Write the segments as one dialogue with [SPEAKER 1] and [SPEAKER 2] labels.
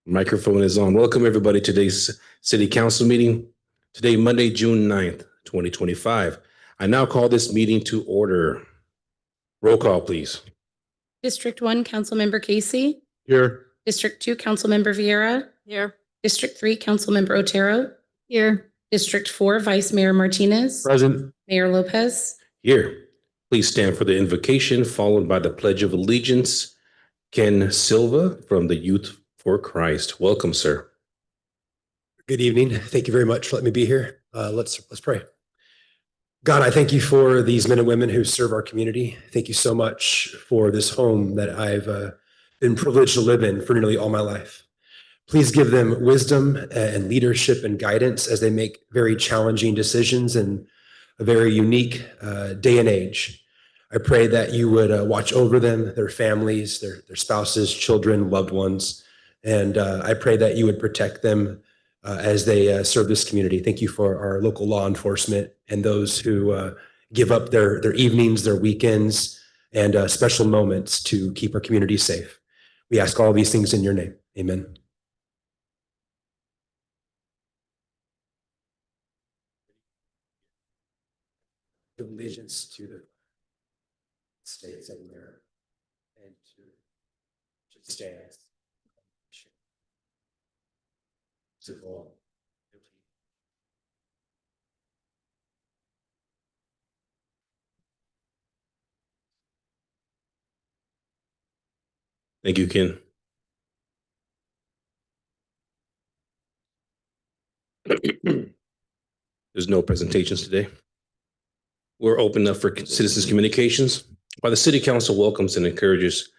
[SPEAKER 1] Microphone is on. Welcome, everybody, to today's City Council meeting. Today, Monday, June 9th, 2025. I now call this meeting to order. Roll call, please.
[SPEAKER 2] District 1, Councilmember Casey.
[SPEAKER 1] Here.
[SPEAKER 2] District 2, Councilmember Vieira.
[SPEAKER 3] Here.
[SPEAKER 2] District 3, Councilmember Otero.
[SPEAKER 3] Here.
[SPEAKER 2] District 4, Vice Mayor Martinez.
[SPEAKER 1] Present.
[SPEAKER 2] Mayor Lopez.
[SPEAKER 1] Here. Please stand for the invocation, followed by the Pledge of Allegiance. Ken Silva from the Youth for Christ. Welcome, sir.
[SPEAKER 4] Good evening. Thank you very much for letting me be here. Let's pray. God, I thank you for these men and women who serve our community. Thank you so much for this home that I've been privileged to live in for nearly all my life. Please give them wisdom and leadership and guidance as they make very challenging decisions in a very unique day and age. I pray that you would watch over them, their families, their spouses, children, loved ones. And I pray that you would protect them as they serve this community. Thank you for our local law enforcement and those who give up their evenings, their weekends, and special moments to keep our community safe. We ask all these things in your name. Amen. Allegiance to the states of America and to stand to all.
[SPEAKER 1] Thank you, Ken. There's no presentations today. We're open up for citizens' communications. While the City Council welcomes and encourages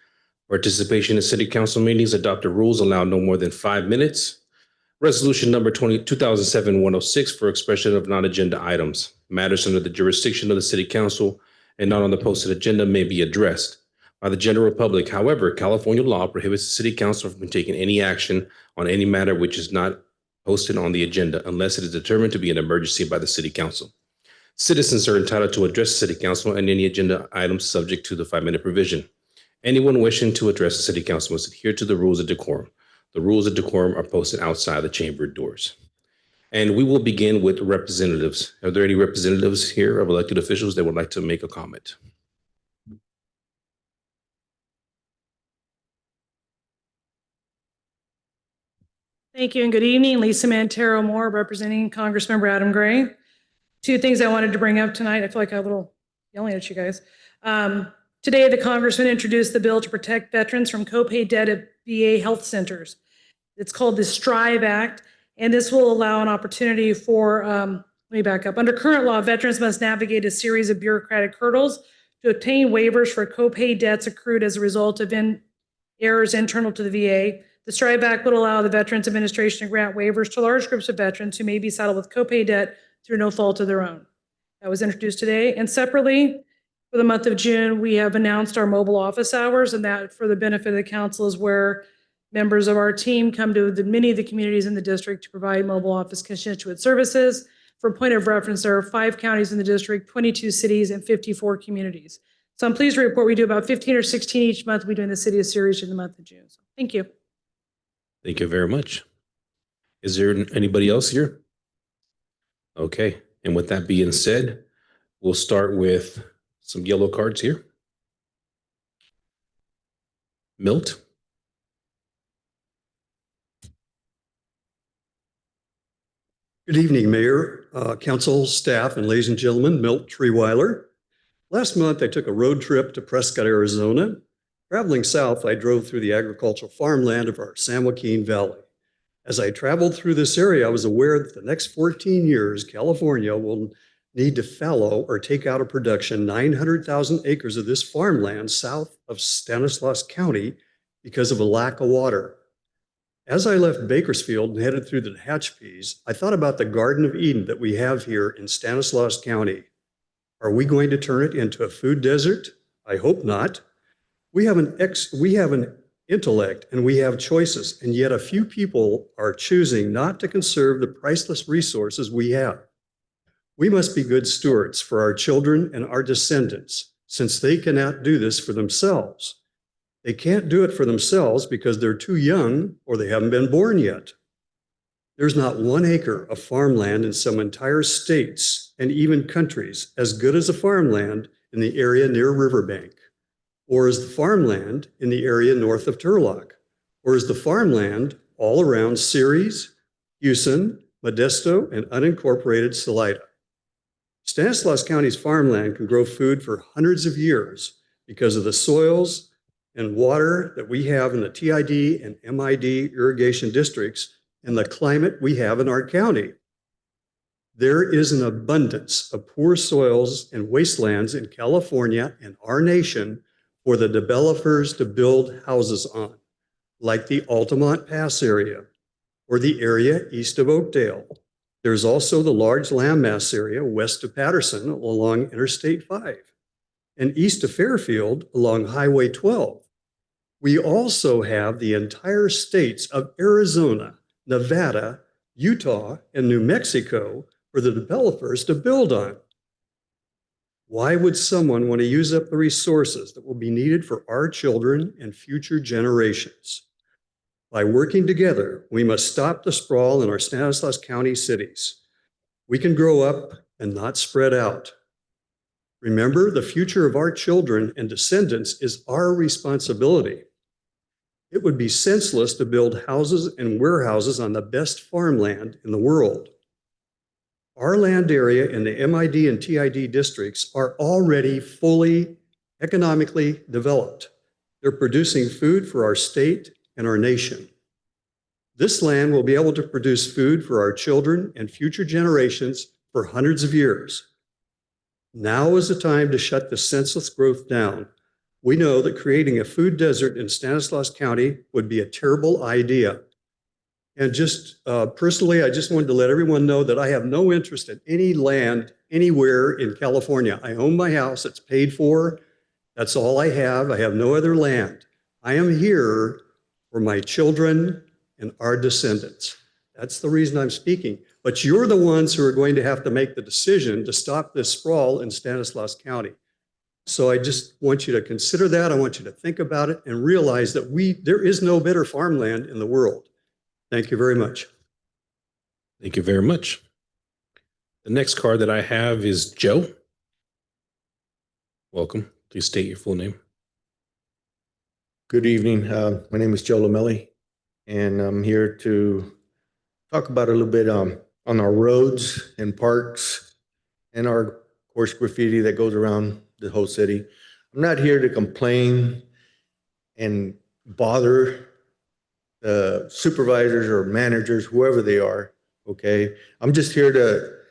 [SPEAKER 1] participation in City Council meetings, adopted rules allow no more than 5 minutes. Resolution number 2007-106 for expression of non-agenda items. Matters under the jurisdiction of the City Council and not on the posted agenda may be addressed by the general public. However, California law prohibits the City Council from taking any action on any matter which is not posted on the agenda unless it is determined to be an emergency by the City Council. Citizens are entitled to address the City Council and any agenda items subject to the 5-minute provision. Anyone wishing to address the City Council must adhere to the rules of decorum. The rules of decorum are posted outside the chamber doors. And we will begin with representatives. Are there any representatives here of elected officials that would like to make a comment?
[SPEAKER 3] Thank you and good evening. Lisa Mantero Moore, representing Congressmember Adam Gray. Two things I wanted to bring up tonight. I feel like I'm a little yelling at you guys. Today, the Congressman introduced the bill to protect veterans from copay debt at VA health centers. It's called the STRIVE Act, and this will allow an opportunity for, let me back up. Under current law, veterans must navigate a series of bureaucratic hurdles to obtain waivers for copay debts accrued as a result of errors internal to the VA. The STRIVE Act would allow the Veterans Administration to grant waivers to large groups of veterans who may be saddled with copay debt through no fault of their own. That was introduced today. And separately, for the month of June, we have announced our mobile office hours, and that for the benefit of the council is where members of our team come to many of the communities in the district to provide mobile office constituent services. For point of reference, there are 5 counties in the district, 22 cities, and 54 communities. So I'm pleased to report we do about 15 or 16 each month. We do in the city of Sirius in the month of June. So thank you.
[SPEAKER 1] Thank you very much. Is there anybody else here? Okay, and with that being said, we'll start with some yellow cards here. Milt.
[SPEAKER 5] Good evening, Mayor, council, staff, and ladies and gentlemen. Milt Treeweiler. Last month, I took a road trip to Prescott, Arizona. Traveling south, I drove through the agricultural farmland of our San Joaquin Valley. As I traveled through this area, I was aware that the next 14 years, California will need to fallow or take out of production 900,000 acres of this farmland south of Stanislaus County because of a lack of water. As I left Bakersfield and headed through the Tehachapi's, I thought about the Garden of Eden that we have here in Stanislaus County. Are we going to turn it into a food desert? I hope not. We have an intellect and we have choices, and yet a few people are choosing not to conserve the priceless resources we have. We must be good stewards for our children and our descendants, since they cannot do this for themselves. They can't do it for themselves because they're too young or they haven't been born yet. There's not 1 acre of farmland in some entire states and even countries as good as the farmland in the area near Riverbank, or as the farmland in the area north of Turlock, or as the farmland all around Ceres, Houston, Modesto, and unincorporated Salida. Stanislaus County's farmland can grow food for hundreds of years because of the soils and water that we have in the TID and MID irrigation districts and the climate we have in our county. There is an abundance of poor soils and wastelands in California and our nation for the developers to build houses on, like the Altamont Pass area or the area east of Oakdale. There's also the large landmass area west of Patterson along Interstate 5 and east of Fairfield along Highway 12. We also have the entire states of Arizona, Nevada, Utah, and New Mexico for the developers to build on. Why would someone want to use up the resources that will be needed for our children and future generations? By working together, we must stop the sprawl in our Stanislaus County cities. We can grow up and not spread out. Remember, the future of our children and descendants is our responsibility. It would be senseless to build houses and warehouses on the best farmland in the world. Our land area in the MID and TID districts are already fully economically developed. They're producing food for our state and our nation. This land will be able to produce food for our children and future generations for hundreds of years. Now is the time to shut the senseless growth down. We know that creating a food desert in Stanislaus County would be a terrible idea. And just personally, I just wanted to let everyone know that I have no interest in any land anywhere in California. I own my house, it's paid for. That's all I have. I have no other land. I am here for my children and our descendants. That's the reason I'm speaking. But you're the ones who are going to have to make the decision to stop this sprawl in Stanislaus County. So I just want you to consider that. I want you to think about it and realize that there is no better farmland in the world. Thank you very much.
[SPEAKER 1] Thank you very much. The next card that I have is Joe. Welcome. Please state your full name.
[SPEAKER 6] Good evening. My name is Joe Lamelli, and I'm here to talk about a little bit on our roads and parks and our, of course, graffiti that goes around the whole city. I'm not here to complain and bother the supervisors or managers, whoever they are, okay? I'm just here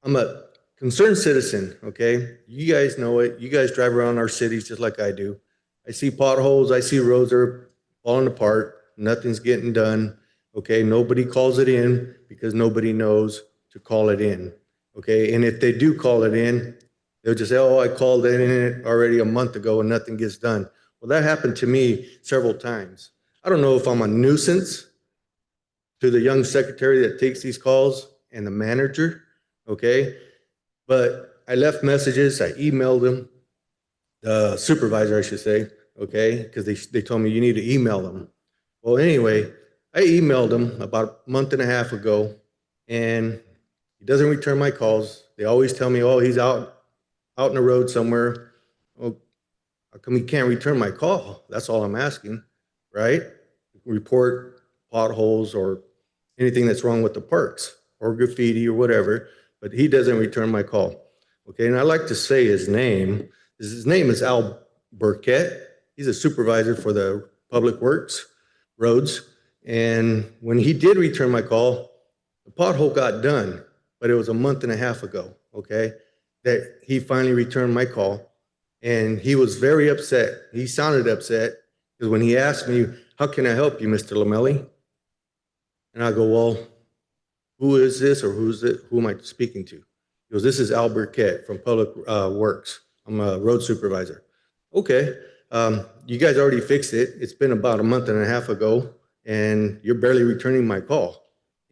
[SPEAKER 6] I'm a concerned citizen, okay? You guys know it. You guys drive around our cities just like I do. I see potholes, I see roads that are falling apart, nothing's getting done, okay? Nobody calls it in because nobody knows to call it in, okay? And if they do call it in, they'll just say, oh, I called it in already a month ago and nothing gets done. Well, that happened to me several times. I don't know if I'm a nuisance to the young secretary that takes these calls and the manager, okay? But I left messages, I emailed them, the supervisor, I should say, okay? Because they told me you need to email them. Well, anyway, I emailed him about a month and a half ago, and he doesn't return my calls. They always tell me, oh, he's out on the road somewhere. Well, how come he can't return my call? That's all I'm asking, right? Report potholes or anything that's wrong with the parks or graffiti or whatever, but he doesn't return my call. Okay, and I like to say his name. His name is Al Burkett. He's a supervisor for the Public Works roads. And when he did return my call, the pothole got done, but it was a month and a half ago, okay, that he finally returned my call. And he was very upset. He sounded upset because when he asked me, how can I help you, Mr. Lamelli? And I go, well, who is this or who am I speaking to? He goes, this is Al Burkett from Public Works. I'm a road supervisor. Okay, you guys already fixed it. It's been about a month and a half ago, and you're barely returning my call.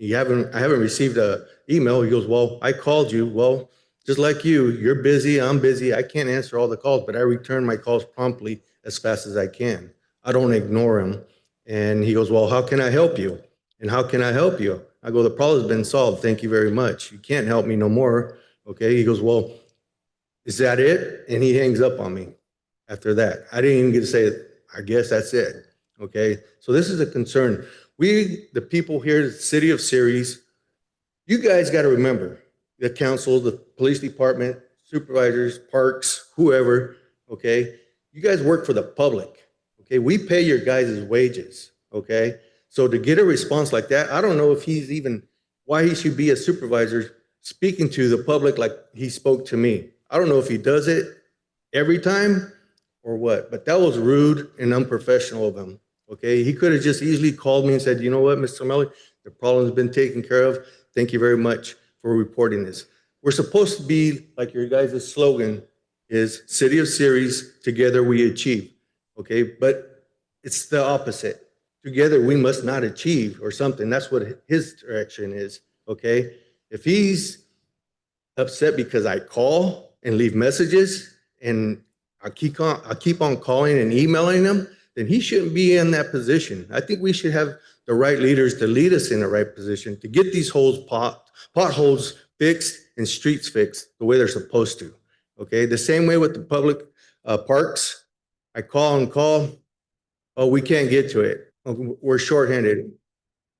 [SPEAKER 6] I haven't received an email. He goes, well, I called you. Well, just like you're busy, I'm busy. I can't answer all the calls, but I return my calls promptly as fast as I can. I don't ignore him. And he goes, well, how can I help you? And how can I help you? I go, the problem's been solved. Thank you very much. You can't help me no more. Okay. He goes, well, is that it? And he hangs up on me after that. I didn't even get to say, I guess that's it. Okay. So this is a concern. We, the people here, the city of Ceres, you guys got to remember the council, the police department, supervisors, parks, whoever. Okay. You guys work for the public. Okay. We pay your guys' wages. Okay. So to get a response like that, I don't know if he's even, why he should be a supervisor speaking to the public like he spoke to me. I don't know if he does it every time or what, but that was rude and unprofessional of him. Okay. He could have just easily called me and said, you know what, Mr. O'Malley, the problem's been taken care of. Thank you very much for reporting this. We're supposed to be, like your guys' slogan is, City of Ceres, together we achieve. Okay. But it's the opposite. Together we must not achieve or something. That's what his direction is. Okay. If he's upset because I call and leave messages and I keep on calling and emailing him, then he shouldn't be in that position. I think we should have the right leaders to lead us in the right position to get these potholes fixed and streets fixed the way they're supposed to. Okay. The same way with the public parks. I call and call. Oh, we can't get to it. We're shorthanded.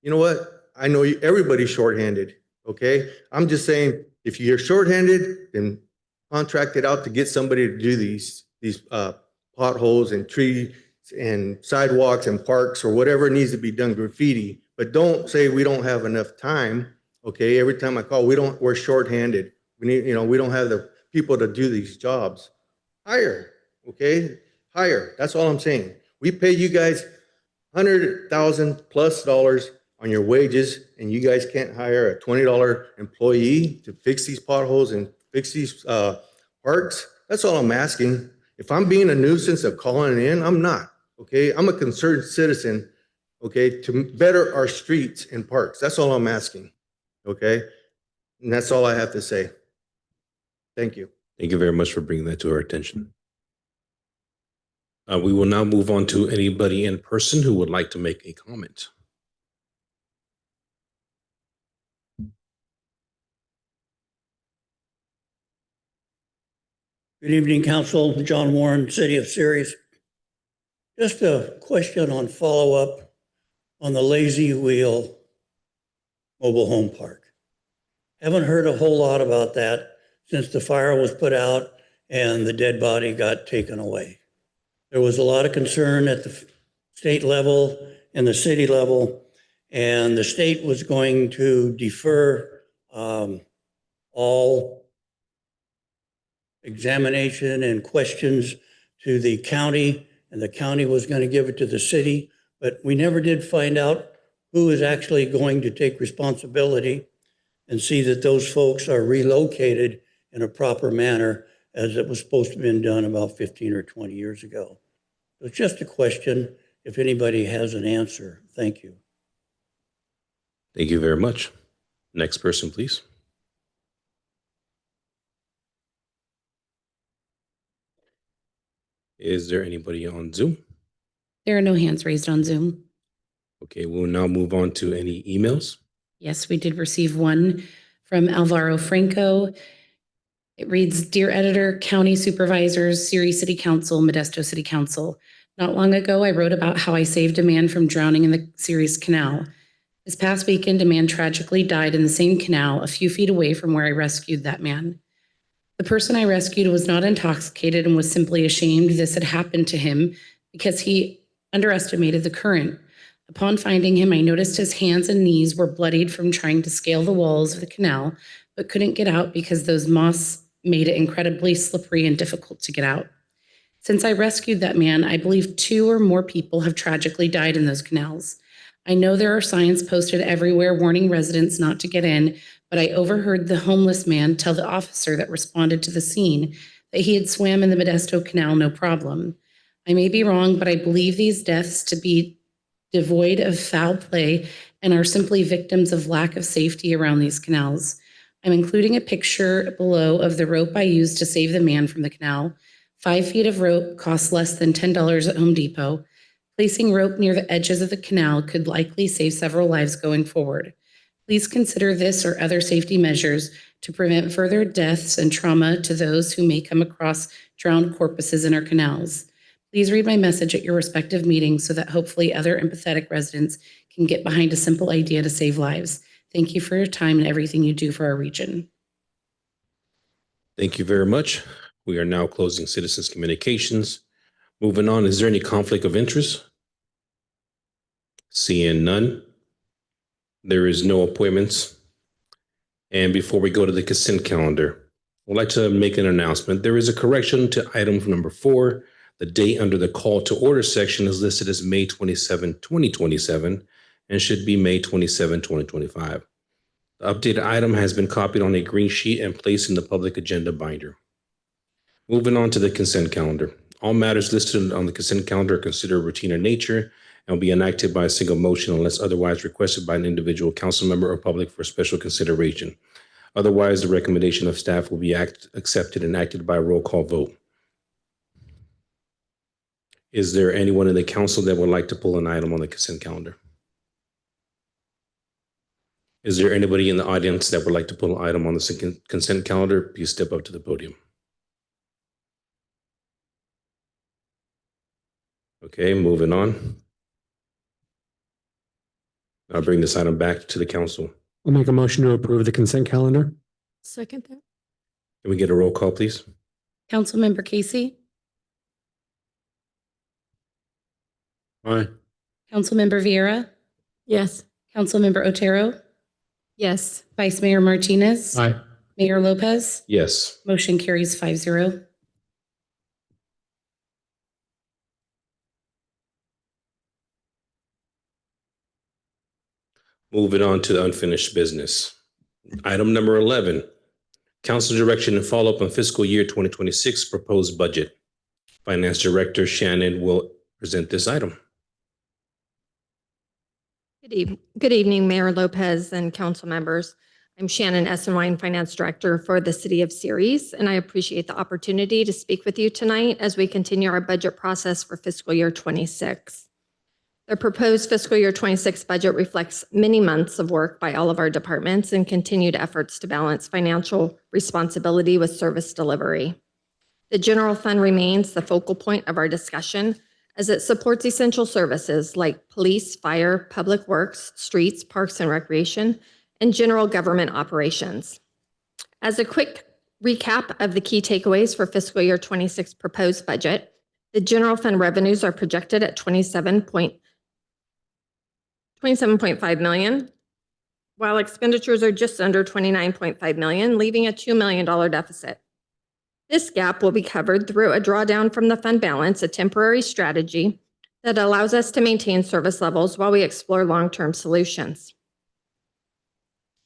[SPEAKER 6] You know what? I know everybody's shorthanded. Okay. I'm just saying, if you're shorthanded, then contract it out to get somebody to do these potholes and trees and sidewalks and parks or whatever needs to be done, graffiti. But don't say we don't have enough time. Okay. Every time I call, we're shorthanded. We need, we don't have the people to do these jobs. Hire. Okay. Hire. That's all I'm saying. We pay you guys $100,000+ on your wages, and you guys can't hire a $20 employee to fix these potholes and fix these parks. That's all I'm asking. If I'm being a nuisance of calling in, I'm not. Okay, I'm a concerned citizen. Okay, to better our streets and parks. That's all I'm asking. Okay, and that's all I have to say. Thank you.
[SPEAKER 1] Thank you very much for bringing that to our attention. We will now move on to anybody in person who would like to make a comment.
[SPEAKER 7] Good evening, Council. John Warren, City of Ceres. Just a question on follow-up on the Lazy Wheel mobile home park. Haven't heard a whole lot about that since the fire was put out and the dead body got taken away. There was a lot of concern at the state level and the city level, and the state was going to defer all examination and questions to the county, and the county was going to give it to the city, but we never did find out who is actually going to take responsibility and see that those folks are relocated in a proper manner as it was supposed to have been done about 15 or 20 years ago. So it's just a question, if anybody has an answer. Thank you.
[SPEAKER 1] Thank you very much. Next person, please. Is there anybody on Zoom?
[SPEAKER 2] There are no hands raised on Zoom.
[SPEAKER 1] Okay, we'll now move on to any emails.
[SPEAKER 2] Yes, we did receive one from Alvaro Franco. It reads, Dear Editor, County Supervisors, Ceres City Council, Modesto City Council. Not long ago, I wrote about how I saved a man from drowning in the Ceres Canal. This past weekend, a man tragically died in the same canal a few feet away from where I rescued that man. The person I rescued was not intoxicated and was simply ashamed this had happened to him because he underestimated the current. Upon finding him, I noticed his hands and knees were bloodied from trying to scale the walls of the canal, but couldn't get out because those moss made it incredibly slippery and difficult to get out. Since I rescued that man, I believe 2 or more people have tragically died in those canals. I know there are signs posted everywhere warning residents not to get in, but I overheard the homeless man tell the officer that responded to the scene that he had swam in the Modesto Canal no problem. I may be wrong, but I believe these deaths to be devoid of foul play and are simply victims of lack of safety around these canals. I'm including a picture below of the rope I used to save the man from the canal. 5 feet of rope costs less than $10 at Home Depot. Placing rope near the edges of the canal could likely save several lives going forward. Please consider this or other safety measures to prevent further deaths and trauma to those who may come across drowned corpses in our canals. Please read my message at your respective meetings so that hopefully other empathetic residents can get behind a simple idea to save lives. Thank you for your time and everything you do for our region.
[SPEAKER 1] Thank you very much. We are now closing citizens' communications. Moving on, is there any conflict of interest? Seeing none. There is no appointments. And before we go to the consent calendar, I'd like to make an announcement. There is a correction to item number 4. The date under the call to order section is listed as May 27, 2027, and should be May 27, 2025. The updated item has been copied on a green sheet and placed in the public agenda binder. Moving on to the consent calendar. All matters listed on the consent calendar are considered routine in nature and will be enacted by a single motion unless otherwise requested by an individual council member or public for special consideration. Otherwise, the recommendation of staff will be accepted and acted by a roll call vote. Is there anyone in the council that would like to pull an item on the consent calendar? Is there anybody in the audience that would like to pull an item on the consent calendar? Please step up to the podium. Okay, moving on. I'll bring this item back to the council.
[SPEAKER 4] I'll make a motion to approve the consent calendar.
[SPEAKER 8] Second that.
[SPEAKER 1] Can we get a roll call, please?
[SPEAKER 2] Councilmember Casey,
[SPEAKER 4] Aye.
[SPEAKER 2] Councilmember Vieira,
[SPEAKER 8] Yes.
[SPEAKER 2] Councilmember Otero,
[SPEAKER 8] Yes.
[SPEAKER 2] Vice Mayor Martinez,
[SPEAKER 4] Aye.
[SPEAKER 2] Mayor Lopez.
[SPEAKER 1] Yes.
[SPEAKER 2] Motion carries 5-0.
[SPEAKER 1] Moving on to the unfinished business. Item number 11, council direction and follow-up on fiscal year 2026 proposed budget. Finance Director Shannon will present this item.
[SPEAKER 9] Good evening, Mayor Lopez and council members. I'm Shannon Essenwein, Finance Director for the City of Ceres, and I appreciate the opportunity to speak with you tonight as we continue our budget process for fiscal year 26. The proposed fiscal year 26 budget reflects many months of work by all of our departments and continued efforts to balance financial responsibility with service delivery. The general fund remains the focal point of our discussion as it supports essential services like police, fire, public works, streets, parks and recreation, and general government operations. As a quick recap of the key takeaways for fiscal year 26 proposed budget, the general fund revenues are projected at $27.5 million, while expenditures are just under $29.5 million, leaving a $2 million deficit. This gap will be covered through a drawdown from the fund balance, a temporary strategy that allows us to maintain service levels while we explore long-term solutions.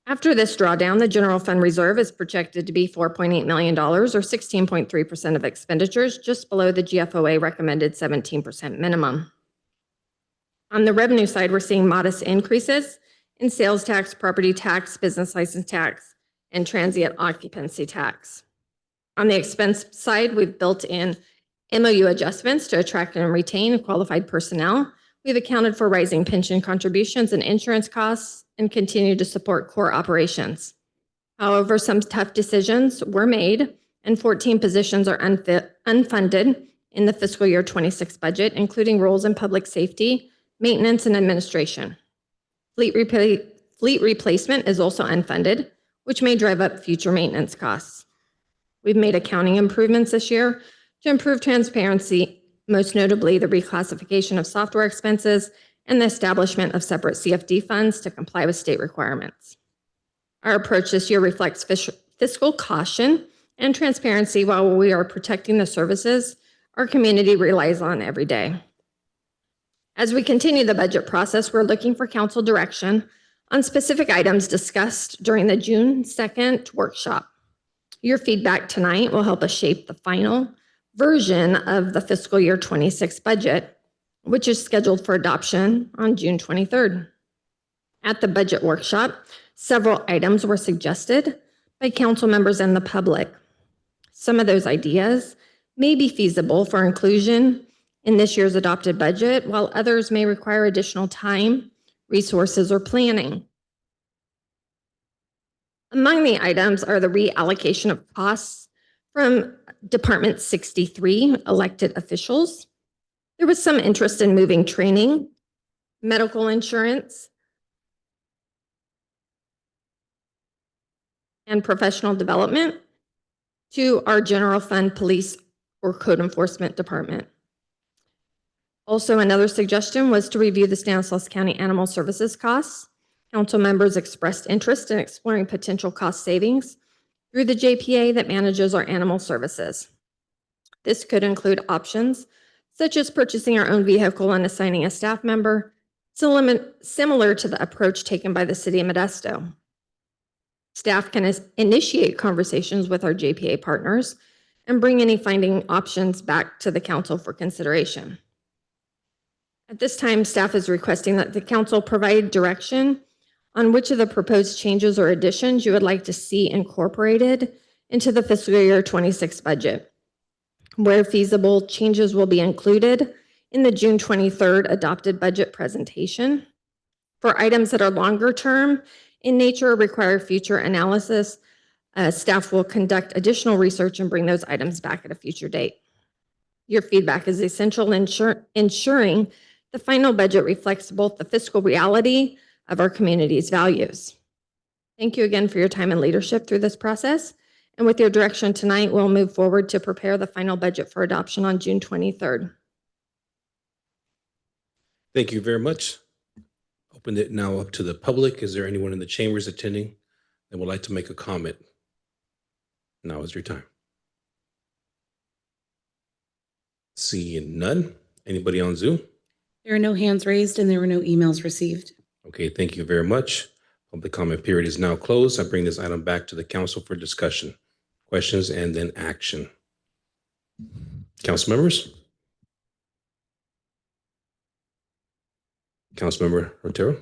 [SPEAKER 9] After this drawdown, the general fund reserve is projected to be $4.8 million, or 16.3% of expenditures, just below the GFOA recommended 17% minimum. On the revenue side, we're seeing modest increases in sales tax, property tax, business license tax, and transient occupancy tax. On the expense side, we've built in MOU adjustments to attract and retain qualified personnel. We've accounted for rising pension contributions and insurance costs and continue to support core operations. However, some tough decisions were made and 14 positions are unfunded in the fiscal year 26 budget, including roles in public safety, maintenance, and administration. Fleet replacement is also unfunded, which may drive up future maintenance costs. We've made accounting improvements this year to improve transparency, most notably the reclassification of software expenses and the establishment of separate CFD funds to comply with state requirements. Our approach this year reflects fiscal caution and transparency while we are protecting the services our community relies on every day. As we continue the budget process, we're looking for council direction on specific items discussed during the June 2nd workshop. Your feedback tonight will help us shape the final version of the fiscal year 26 budget, which is scheduled for adoption on June 23rd. At the budget workshop, several items were suggested by council members and the public. Some of those ideas may be feasible for inclusion in this year's adopted budget, while others may require additional time, resources, or planning. Among the items are the reallocation of costs from Department 63 elected officials. There was some interest in moving training, medical insurance, and professional development to our general fund police or code enforcement department. Also, another suggestion was to review the Stanislaus County Animal Services costs. Council members expressed interest in exploring potential cost savings through the JPA that manages our animal services. This could include options such as purchasing our own vehicle and assigning a staff member, similar to the approach taken by the city of Modesto. Staff can initiate conversations with our JPA partners and bring any finding options back to the council for consideration. At this time, staff is requesting that the council provide direction on which of the proposed changes or additions you would like to see incorporated into the fiscal year 26 budget. Where feasible, changes will be included in the June 23rd adopted budget presentation. For items that are longer term in nature or require future analysis, staff will conduct additional research and bring those items back at a future date. Your feedback is essential in ensuring the final budget reflects both the fiscal reality of our community's values. Thank you again for your time and leadership through this process. And with your direction tonight, we'll move forward to prepare the final budget for adoption on June 23rd.
[SPEAKER 1] Thank you very much. Open it now up to the public. Is there anyone in the chambers attending that would like to make a comment? Now is your time. Seeing none. Anybody on Zoom?
[SPEAKER 2] There are no hands raised and there were no emails received.
[SPEAKER 1] Okay, thank you very much. Public comment period is now closed. I bring this item back to the council for discussion, questions, and then action. Council members? Councilmember Otero?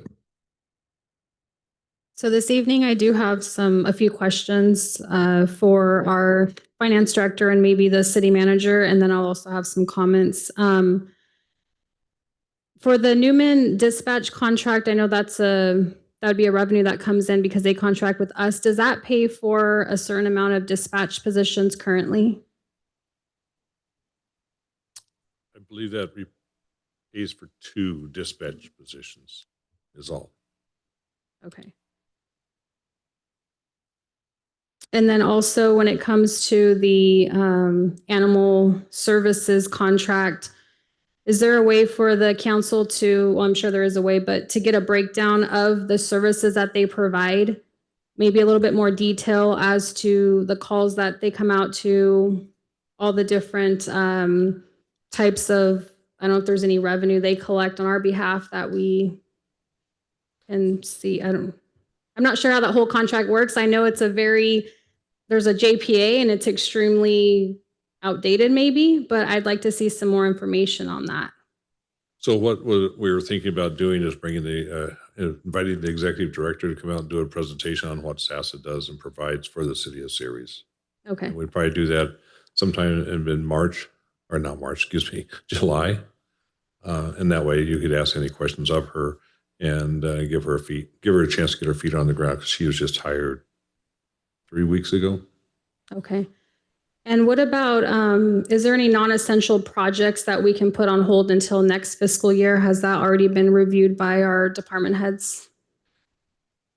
[SPEAKER 8] So this evening, I do have a few questions for our finance director and maybe the city manager, and then I'll also have some comments. For the Newman dispatch contract, I know that would be a revenue that comes in because they contract with us. Does that pay for a certain amount of dispatch positions currently?
[SPEAKER 10] I believe that pays for 2 dispatch positions is all.
[SPEAKER 8] Okay. And then also when it comes to the animal services contract, is there a way for the council to, well, I'm sure there is a way, but to get a breakdown of the services that they provide, maybe a little bit more detail as to the calls that they come out to, all the different types of, I don't know if there's any revenue they collect on our behalf that we can see. I'm not sure how that whole contract works. I know it's there's a JPA and it's extremely outdated maybe, but I'd like to see some more information on that.
[SPEAKER 10] So what we were thinking about doing is inviting the executive director to come out and do a presentation on what SASSA does and provides for the city of Ceres.
[SPEAKER 8] Okay.
[SPEAKER 10] And we'd probably do that sometime in July. And that way you could ask any questions of her and give her a chance to get her feet on the ground because she was just hired 3 weeks ago.
[SPEAKER 8] Okay. And what about, is there any non-essential projects that we can put on hold until next fiscal year? Has that already been reviewed by our department heads?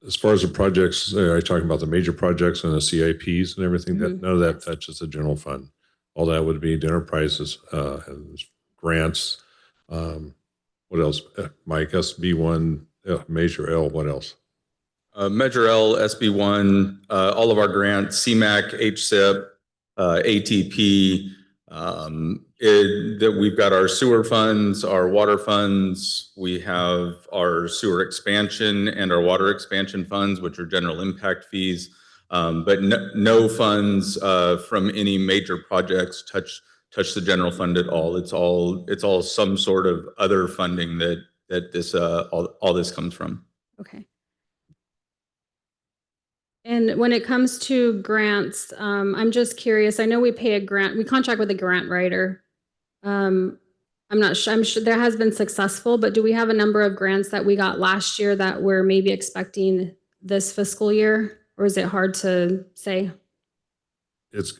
[SPEAKER 10] As far as the projects, are you talking about the major projects and the CIPs and everything?
[SPEAKER 8] Mhm.
[SPEAKER 10] None of that touches the general fund. All that would be dinner prices, and grants. What else? Mike, SB1, Measure L, what else?
[SPEAKER 11] Measure L, SB1, all of our grants, CMAQ, HSIP, ATP, that we've got our sewer funds, our water funds, we have our sewer expansion and our water expansion funds, which are general impact fees, but no funds from any major projects touch the general fund at all. It's all some sort of other funding that this all this comes from.
[SPEAKER 8] Okay. And when it comes to grants, I'm just curious. I know we pay we contract with a grant writer. I'm not sure, I'm sure there has been successful, but do we have a number of grants that we got last year that we're maybe expecting this fiscal year? Or is it hard to say?
[SPEAKER 10] It's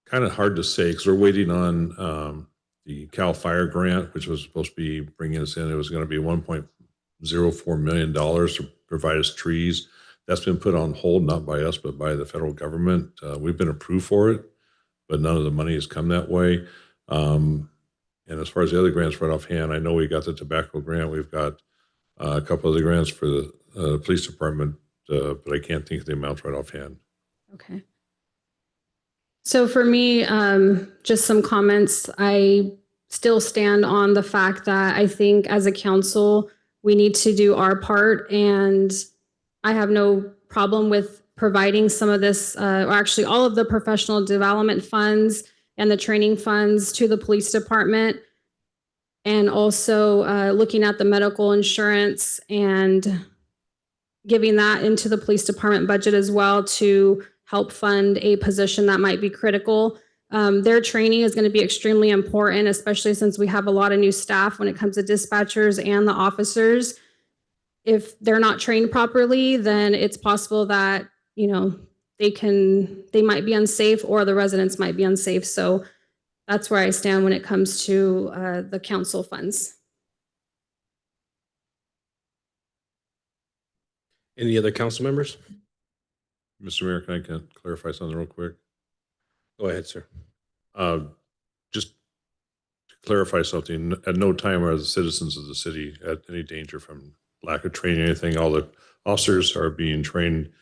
[SPEAKER 10] kind of hard to say because we're waiting on the CAL FIRE grant, which was supposed to be bringing us in. It was going to be $1.04 million to provide us trees. That's been put on hold, not by us, but by the federal government. We've been approved for it, but none of the money has come that way. And as far as the other grants right offhand, I know we got the tobacco grant. We've got a couple of the grants for the police department, but I can't think of the amounts right offhand.
[SPEAKER 8] Okay. So for me, just some comments. I still stand on the fact that I think as a council, we need to do our part, and I have no problem with providing some of this, or actually all of the professional development funds and the training funds to the police department, and also looking at the medical insurance and giving that into the police department budget as well to help fund a position that might be critical. Their training is going to be extremely important, especially since we have a lot of new staff when it comes to dispatchers and the officers. If they're not trained properly, then it's possible that, you know, they might be unsafe or the residents might be unsafe. So that's where I stand when it comes to the council funds.
[SPEAKER 1] Any other council members?
[SPEAKER 10] Mr. Mayor, can I clarify something real quick?
[SPEAKER 1] Go ahead, sir.
[SPEAKER 10] Just to clarify something, at no time are the citizens of the city at any danger from lack of training or anything. All the officers are being trained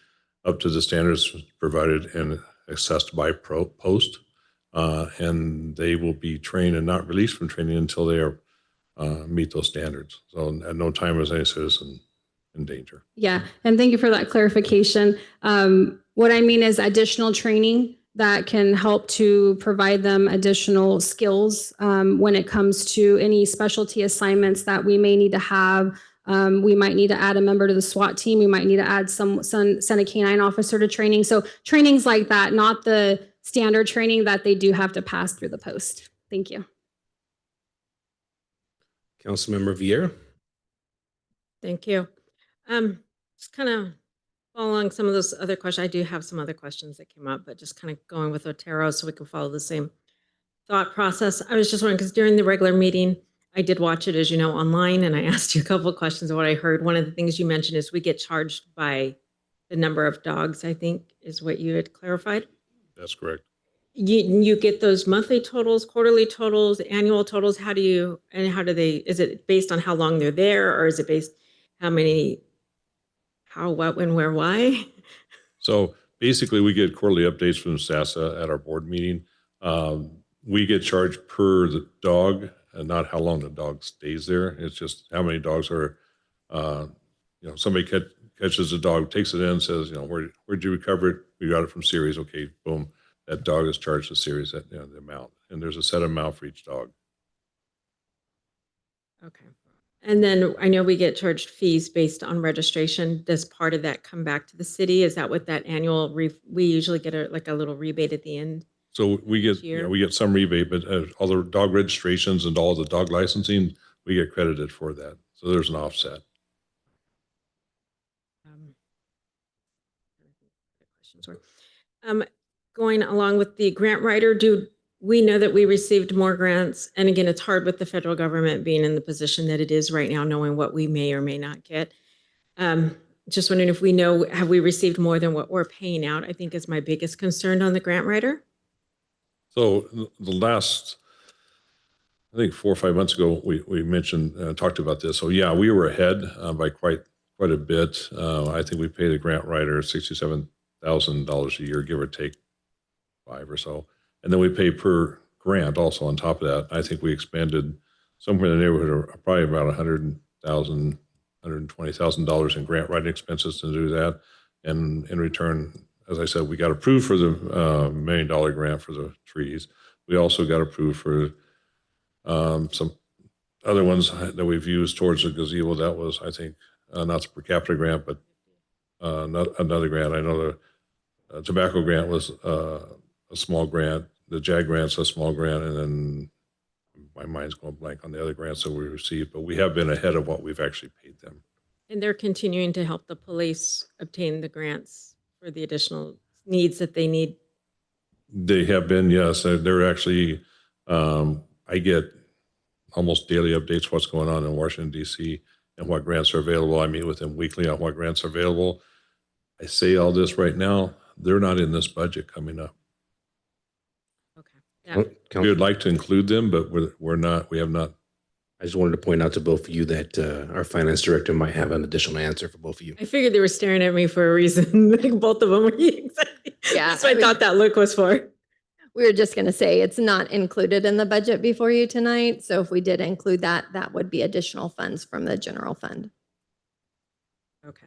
[SPEAKER 10] up to the standards provided and assessed by post, and they will be trained and not released from training until they are meet those standards. So at no time is any citizen in danger.
[SPEAKER 8] Yeah, and thank you for that clarification. What I mean is additional training that can help to provide them additional skills when it comes to any specialty assignments that we may need to have. We might need to add a member to the SWAT team. We might need to add send a canine officer to training. So trainings like that, not the standard training that they do have to pass through the post. Thank you.
[SPEAKER 1] Councilmember Vieira.
[SPEAKER 12] Thank you. Just kind of following some of those other questions. I do have some other questions that came up, but just kind of going with Otero so we can follow the same thought process. I was just wondering, because during the regular meeting, I did watch it, as you know, online, and I asked you a couple of questions of what I heard. One of the things you mentioned is we get charged by the number of dogs, I think, is what you had clarified.
[SPEAKER 10] That's correct.
[SPEAKER 12] You get those monthly totals, quarterly totals, annual totals. How do they, is it based on how long they're there, or is it based how many, how, what, when, where, why?
[SPEAKER 10] So basically, we get quarterly updates from SASA at our board meeting. We get charged per the dog and not how long the dog stays there. It's just how many dogs are, somebody catches a dog, takes it in, says, where'd you recover it? We got it from Ceres. Okay, boom. That dog is charged to Ceres at the amount. And there's a set amount for each dog.
[SPEAKER 12] Okay. And then I know we get charged fees based on registration. Does part of that come back to the city? Is that what that annual, we usually get a little rebate at the end?
[SPEAKER 10] So we get some rebate, but all the dog registrations and all the dog licensing, we get credited for that. So there's an offset.
[SPEAKER 12] Going along with the grant writer, do we know that we received more grants? And again, it's hard with the federal government being in the position that it is right now, knowing what we may or may not get. Just wondering if we know, have we received more than what we're paying out? I think is my biggest concern on the grant writer.
[SPEAKER 10] So the last, I think 4 or 5 months ago, we mentioned, talked about this. So yeah, we were ahead by quite a bit. I think we paid a grant writer $67,000 a year, give or take 5 or so. And then we pay per grant also on top of that. I think we expended somewhere in the neighborhood of probably about $100,000, $120,000 in grant writing expenses to do that. And in return, as I said, we got approved for the $1 million grant for the trees. We also got approved for some other ones that we've used towards the gazebo. That was, I think, not the per capita grant, but another grant. I know the tobacco grant was a small grant. The JAG grant's a small grant, and then my mind's going blank on the other grants that we received, but we have been ahead of what we've actually paid them.
[SPEAKER 12] And they're continuing to help the police obtain the grants for the additional needs that they need.
[SPEAKER 10] They have been, yes. They're actually, I get almost daily updates what's going on in Washington, D.C. and what grants are available. I meet with them weekly on what grants are available. I say all this right now, they're not in this budget coming up.
[SPEAKER 12] Okay. Yeah.
[SPEAKER 10] We would like to include them, but we're not, we have not.
[SPEAKER 1] I just wanted to point out to both of you that our finance director might have an additional answer for both of you.
[SPEAKER 12] I figured they were staring at me for a reason. Like both of them were. Exactly.
[SPEAKER 9] Yeah,
[SPEAKER 12] That's what I thought that look was for.
[SPEAKER 9] We were just going to say it's not included in the budget before you tonight. So if we did include that, that would be additional funds from the general fund.
[SPEAKER 12] Okay.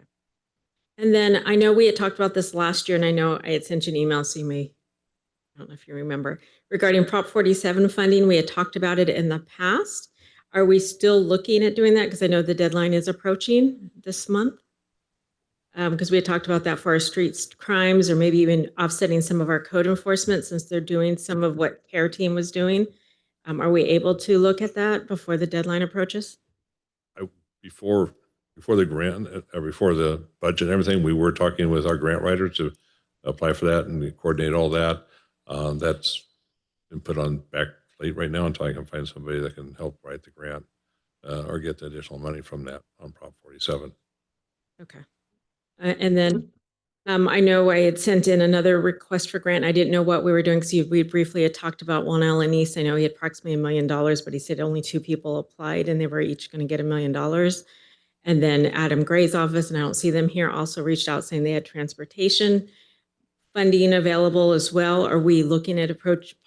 [SPEAKER 12] And then I know we had talked about this last year, and I know I had sent you an email, so you may, I don't know if you remember, regarding Prop 47 funding. We had talked about it in the past. Are we still looking at doing that? Because I know the deadline is approaching this month. Because we had talked about that for our street crimes, or maybe even offsetting some of our code enforcement since they're doing some of what CARE team was doing. Are we able to look at that before the deadline approaches?
[SPEAKER 10] Before the grant, before the budget and everything, we were talking with our grant writers to apply for that and coordinate all that. That's been put on back plate right now until I can find somebody that can help write the grant or get the additional money from that on Prop 47.
[SPEAKER 12] Okay. And then I know I had sent in another request for grant. I didn't know what we were doing because we briefly had talked about Juan East. I know he had approximately $1 million, but he said only 2 people applied and they were each going to get $1 million. And then Adam Gray's office, and I don't see them here, also reached out saying they had transportation funding available as well. Are we looking at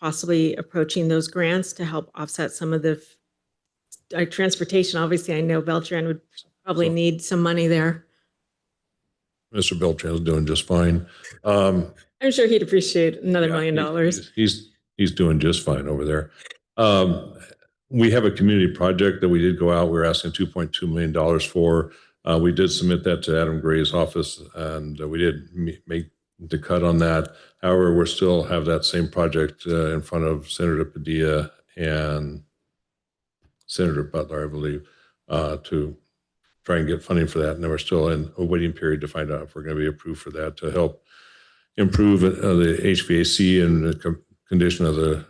[SPEAKER 12] possibly approaching those grants to help offset some of the transportation? Obviously, I know Beltran would probably need some money there.
[SPEAKER 10] Mr. Beltran's doing just fine.
[SPEAKER 12] I'm sure he'd appreciate another $1 million.
[SPEAKER 10] He's doing just fine over there. We have a community project that we did go out. We were asking $2.2 million for. We did submit that to Adam Gray's office, and we did make the cut on that. However, we still have that same project in front of Senator Padilla and Senator Butler, I believe, to try and get funding for that. And then we're still in a waiting period to find out if we're going to be approved for that to help improve the HVAC and the condition of the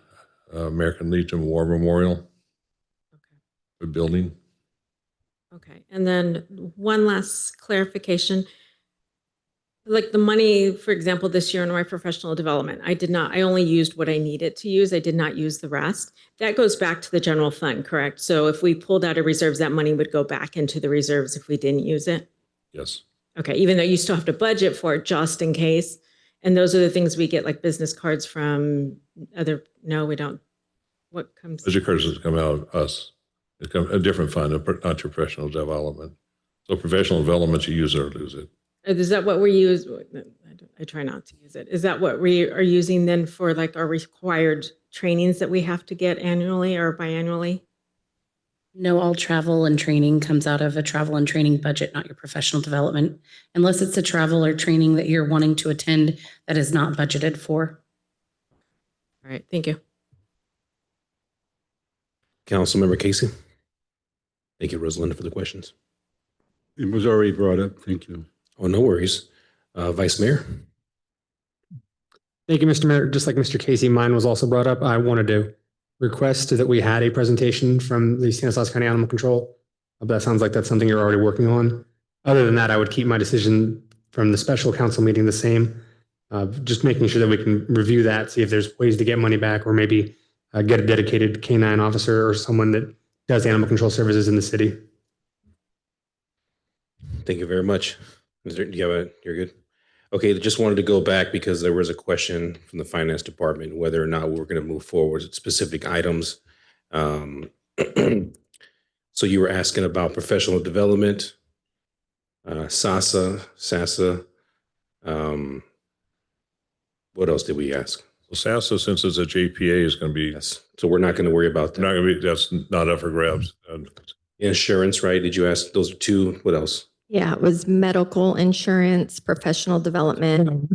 [SPEAKER 10] American Legion War Memorial building.
[SPEAKER 12] Okay. And then one last clarification. Like the money, for example, this year in my professional development, I only used what I needed to use. I did not use the rest. That goes back to the general fund, correct? So if we pulled out of reserves, that money would go back into the reserves if we didn't use it?
[SPEAKER 10] Yes.
[SPEAKER 12] Okay, even though you still have to budget for it just in case. And those are the things we get, like business cards from no, we don't. What comes?
[SPEAKER 10] Budget cards come out of us. It comes a different fund, not your professional development. So professional development, you use it or lose it.
[SPEAKER 12] Is that what we use? I try not to use it. Is that what we are using then for like our required trainings that we have to get annually or biannually?
[SPEAKER 2] No, all travel and training comes out of a travel and training budget, not your professional development, unless it's a travel or training that you're wanting to attend that is not budgeted for.
[SPEAKER 12] All right, thank you.
[SPEAKER 1] Councilmember Casey. Thank you, Rosalinda, for the questions.
[SPEAKER 13] It was already brought up. Thank you.
[SPEAKER 1] Oh, no worries. Vice Mayor.
[SPEAKER 4] Thank you, Mr. Mayor. Just like Mr. Casey, mine was also brought up. I wanted to request that we had a presentation from the Stanislaus County Animal Control. That sounds like that's something you're already working on. Other than that, I would keep my decision from the special council meeting the same. Just making sure that we can review that, see if there's ways to get money back, or maybe get a dedicated canine officer or someone that does animal control services in the city.
[SPEAKER 1] Thank you very much. You're good? Okay, just wanted to go back because there was a question from the finance department whether or not we're going to move forward with specific items. So you were asking about professional development, SASA. What else did we ask?
[SPEAKER 10] So SASA, since it's a JPA, is going to be.
[SPEAKER 1] Yes. So we're not going to worry about that.
[SPEAKER 10] Not going to be. That's not up for grabs.
[SPEAKER 1] Insurance, right? Did you ask? Those are two. What else?
[SPEAKER 9] Yeah, it was medical insurance, professional development.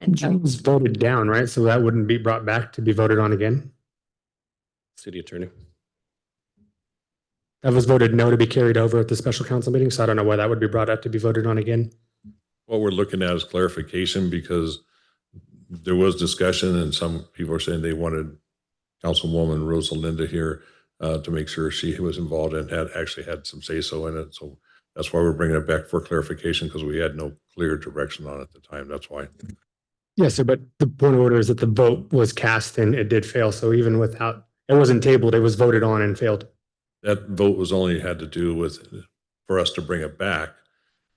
[SPEAKER 9] And
[SPEAKER 4] that was voted down, right? So that wouldn't be brought back to be voted on again?
[SPEAKER 1] City Attorney.
[SPEAKER 14] That was voted no to be carried over at the special council meeting, so I don't know why that would be brought up to be voted on again.
[SPEAKER 10] What we're looking at is clarification because there was discussion and some people are saying they wanted Councilwoman Rosalinda here to make sure she was involved and had actually had some say-so in it. So that's why we're bringing it back for clarification because we had no clear direction on it at the time. That's why.
[SPEAKER 14] Yes, sir, but the point of order is that the vote was cast and it did fail. So even without, it wasn't tabled, it was voted on and failed.
[SPEAKER 10] That vote was only had to do with, for us to bring it back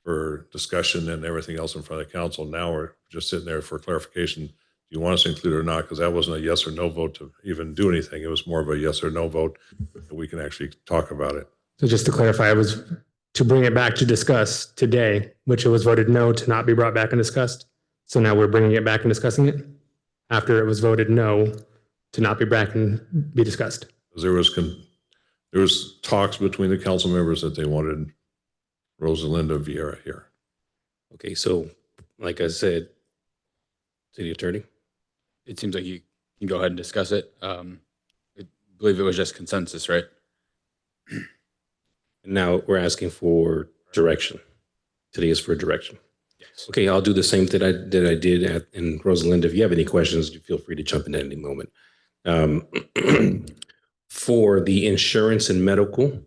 [SPEAKER 10] for discussion and everything else in front of the council. Now we're just sitting there for clarification. Do you want us to include it or not? Because that wasn't a yes or no vote to even do anything. It was more of a yes or no vote that we can actually talk about it.
[SPEAKER 14] So just to clarify, it was to bring it back to discuss today, which it was voted no to not be brought back and discussed. So now we're bringing it back and discussing it after it was voted no to not be back and be discussed.
[SPEAKER 10] There was talks between the council members that they wanted Rosalinda Vieira here.
[SPEAKER 1] Okay, so like I said, City Attorney.
[SPEAKER 15] It seems like you can go ahead and discuss it. I believe it was just consensus, right?
[SPEAKER 1] Now we're asking for direction. Today is for direction. Yes. Okay, I'll do the same thing that I did in Rosalinda. If you have any questions, you feel free to jump in at any moment. For the insurance and medical,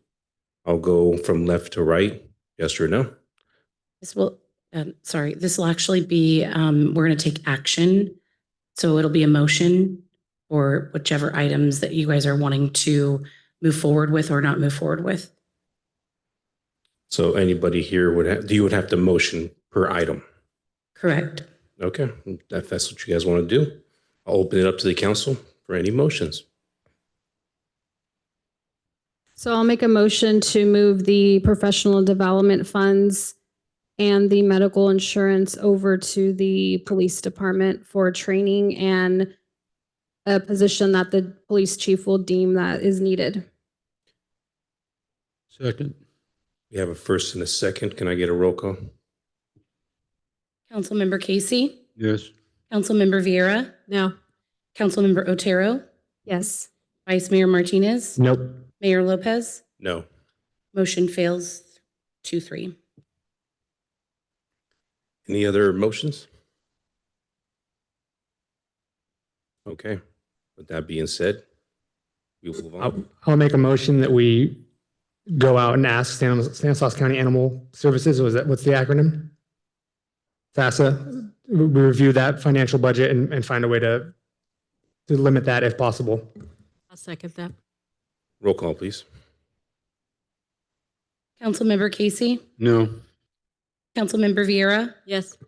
[SPEAKER 1] I'll go from left to right. Yes or no?
[SPEAKER 2] This will, this will actually be, we're going to take action. So it'll be a motion or whichever items that you guys are wanting to move forward with or not move forward with.
[SPEAKER 1] So anybody here you would have to motion per item?
[SPEAKER 2] Correct.
[SPEAKER 1] Okay, if that's what you guys want to do, I'll open it up to the council for any motions.
[SPEAKER 8] So I'll make a motion to move the professional development funds and the medical insurance over to the police department for training and a position that the police chief will deem that is needed.
[SPEAKER 13] Second.
[SPEAKER 1] We have a first and a second. Can I get a roll call?
[SPEAKER 2] Councilmember Casey?
[SPEAKER 13] Yes.
[SPEAKER 2] Councilmember Vieira?
[SPEAKER 12] No.
[SPEAKER 2] Councilmember Otero?
[SPEAKER 8] Yes.
[SPEAKER 2] Vice Mayor Martinez?
[SPEAKER 14] Nope.
[SPEAKER 2] Mayor Lopez?
[SPEAKER 1] No.
[SPEAKER 2] Motion fails 2-3.
[SPEAKER 1] Any other motions? Okay, with that being said, we will move on.
[SPEAKER 14] I'll make a motion that we go out and ask Stanislaus County Animal Services, what's the acronym? FASA, we review that financial budget and find a way to limit that if possible.
[SPEAKER 12] I'll second that.
[SPEAKER 1] Roll call, please.
[SPEAKER 2] Councilmember Casey?
[SPEAKER 13] No.
[SPEAKER 2] Councilmember Vieira?
[SPEAKER 12] Yes.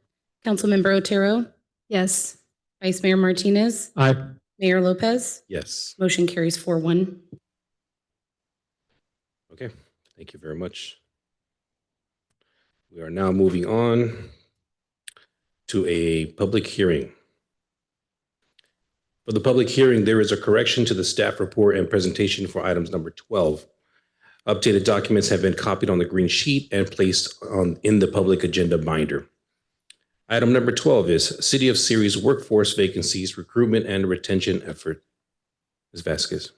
[SPEAKER 2] Councilmember Otero?
[SPEAKER 8] Yes.
[SPEAKER 2] Vice Mayor Martinez?
[SPEAKER 14] Aye.
[SPEAKER 2] Mayor Lopez?
[SPEAKER 1] Yes.
[SPEAKER 2] Motion carries 4-1.
[SPEAKER 1] Okay, thank you very much. We are now moving on to a public hearing. For the public hearing, there is a correction to the staff report and presentation for items number 12. Updated documents have been copied on the green sheet and placed in the public agenda binder. Item number 12 is City of Ceres workforce vacancies, recruitment and retention effort. Ms. Vasquez.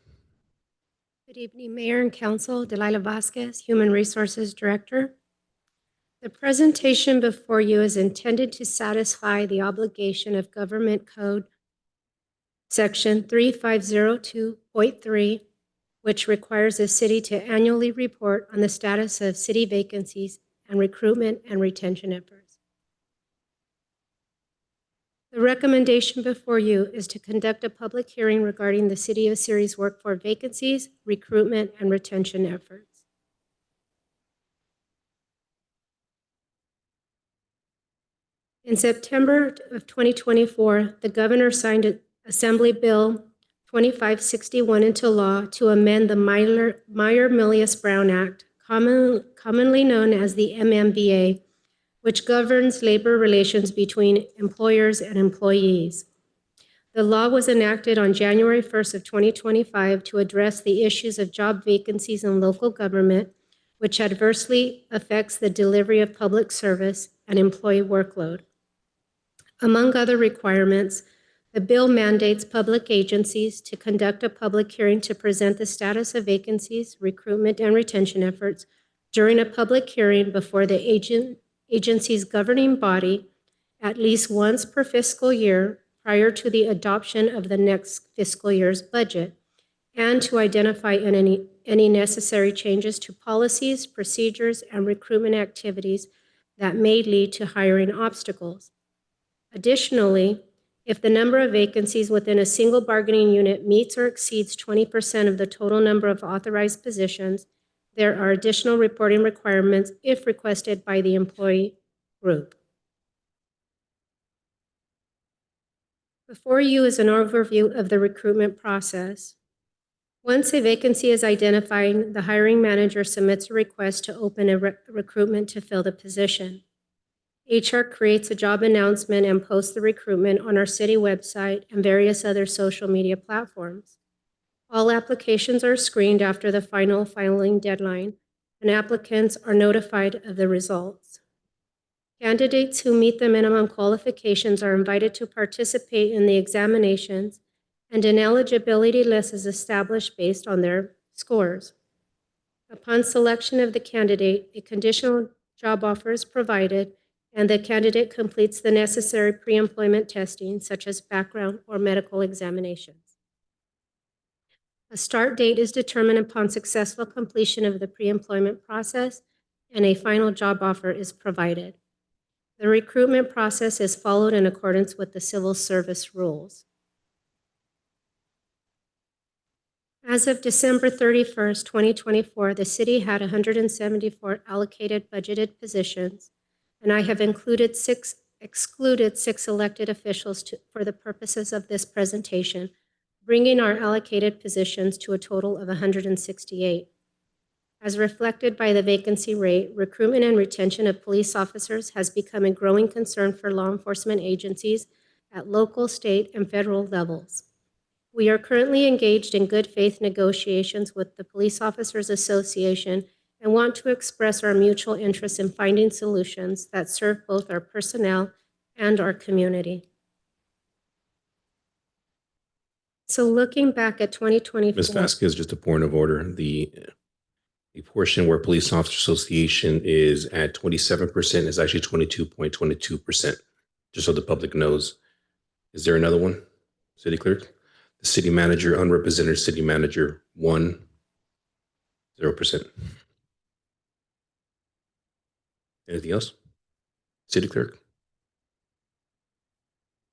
[SPEAKER 16] Good evening, Mayor and Council. Delilah Vasquez, Human Resources Director. The presentation before you is intended to satisfy the obligation of Government Code Section 3502.3, which requires the city to annually report on the status of city vacancies and recruitment and retention efforts. The recommendation before you is to conduct a public hearing regarding the City of Ceres workforce vacancies, recruitment, and retention efforts. In September of 2024, the governor signed Assembly Bill 2561 into law to amend the Meyer-Milius-Brown Act, commonly known as the MMBA, which governs labor relations between employers and employees. The law was enacted on January 1st of 2025 to address the issues of job vacancies in local government, which adversely affects the delivery of public service and employee workload. Among other requirements, The bill mandates public agencies to conduct a public hearing to present the status of vacancies, recruitment, and retention efforts during a public hearing before the agency's governing body at least once per fiscal year prior to the adoption of the next fiscal year's budget, and to identify any necessary changes to policies, procedures, and recruitment activities that may lead to hiring obstacles. Additionally, if the number of vacancies within a single bargaining unit meets or exceeds 20% of the total number of authorized positions, there are additional reporting requirements if requested by the employee group. Before you is an overview of the recruitment process. Once a vacancy is identified, the hiring manager submits a request to open a recruitment to fill the position. HR creates a job announcement and posts the recruitment on our city website and various other social media platforms. All applications are screened after the final filing deadline, and applicants are notified of the results. Candidates who meet the minimum qualifications are invited to participate in the examinations, and an eligibility list is established based on their scores. Upon selection of the candidate, a conditional job offer is provided, and the candidate completes the necessary pre-employment testing, such as background or medical examinations. A start date is determined upon successful completion of the pre-employment process, and a final job offer is provided. The recruitment process is followed in accordance with the civil service rules. As of December 31st, 2024, the city had 174 allocated budgeted positions, and I have excluded six elected officials for the purposes of this presentation, bringing our allocated positions to a total of 168. As reflected by the vacancy rate, recruitment and retention of police officers has become a growing concern for law enforcement agencies at local, state, and federal levels. We are currently engaged in good faith negotiations with the Police Officers Association and want to express our mutual interest in finding solutions that serve both our personnel and our community. So looking back at 2024.
[SPEAKER 1] Ms. Vasquez, just a point of order. The portion where Police Officer Association is at 27% is actually 22.22%, just so the public knows. Is there another one? City Clerk? The city manager, unrepresented city manager, 0%. Anything else? City Clerk?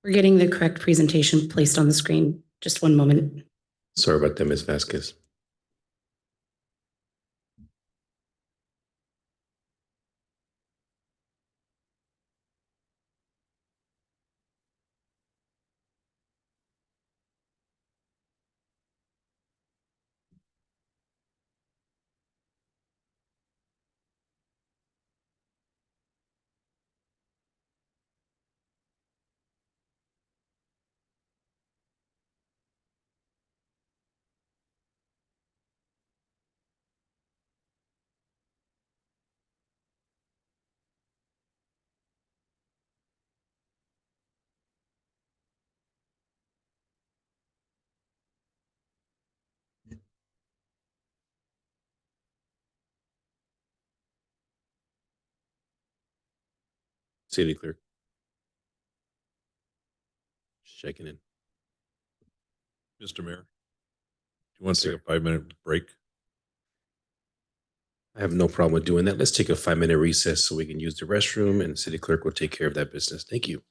[SPEAKER 2] We're getting the correct presentation placed on the screen. Just one moment.
[SPEAKER 1] Sorry about that, Ms. Vasquez. City Clerk. Just checking in.
[SPEAKER 10] Mr. Mayor, do you want to take a 5-minute break?
[SPEAKER 1] I have no problem with doing that. Let's take a 5-minute recess so we can use the restroom, and the city clerk will take care of that business. Thank you.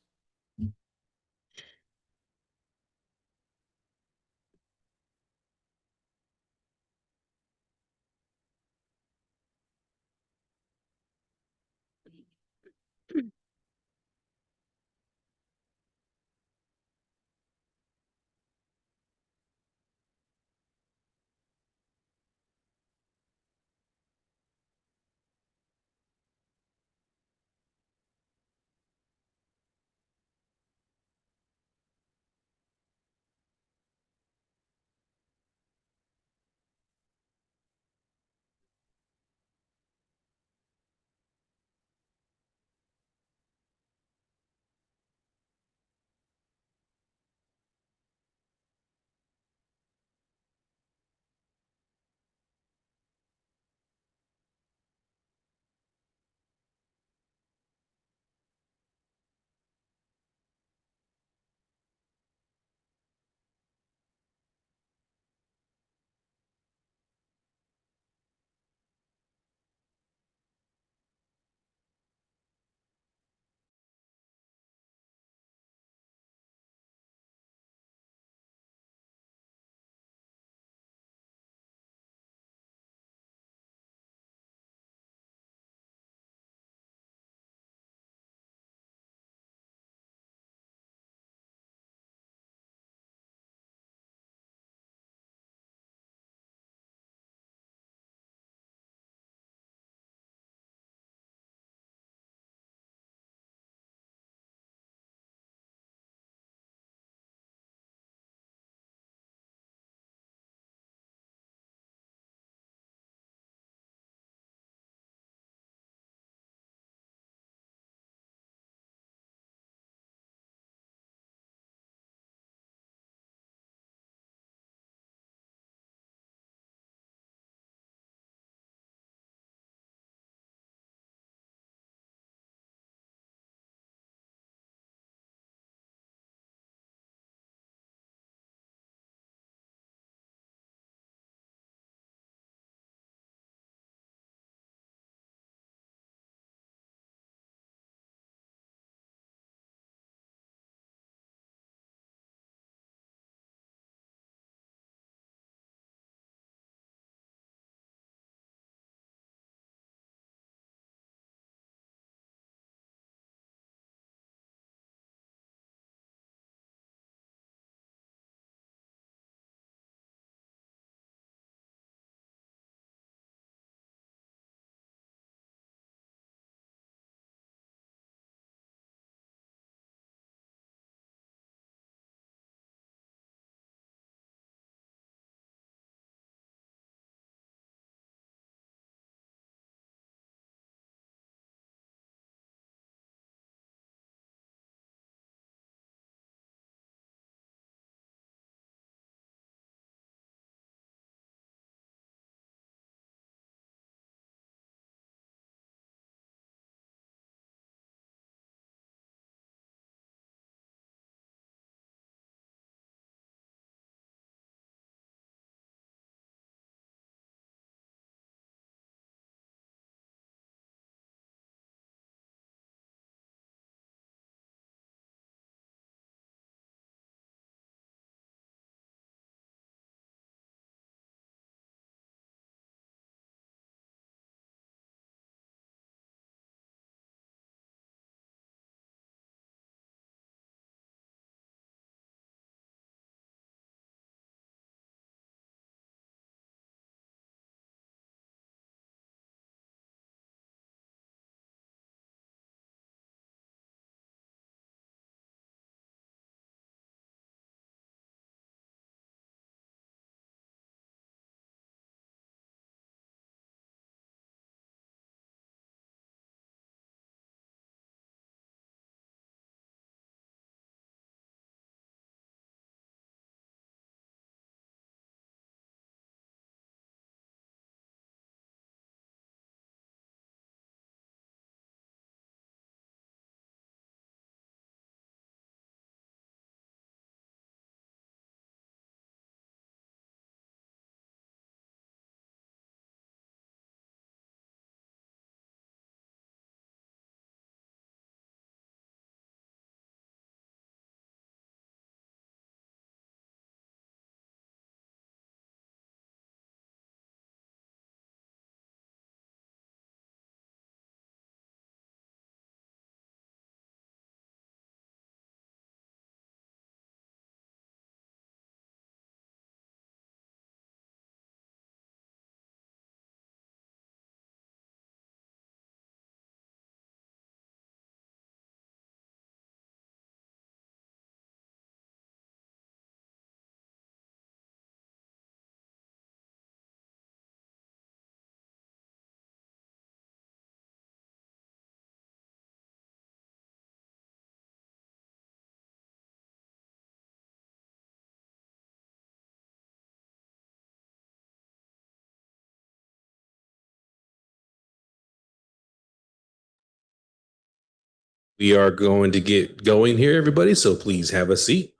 [SPEAKER 1] We are going to get going here, everybody, so please have a seat.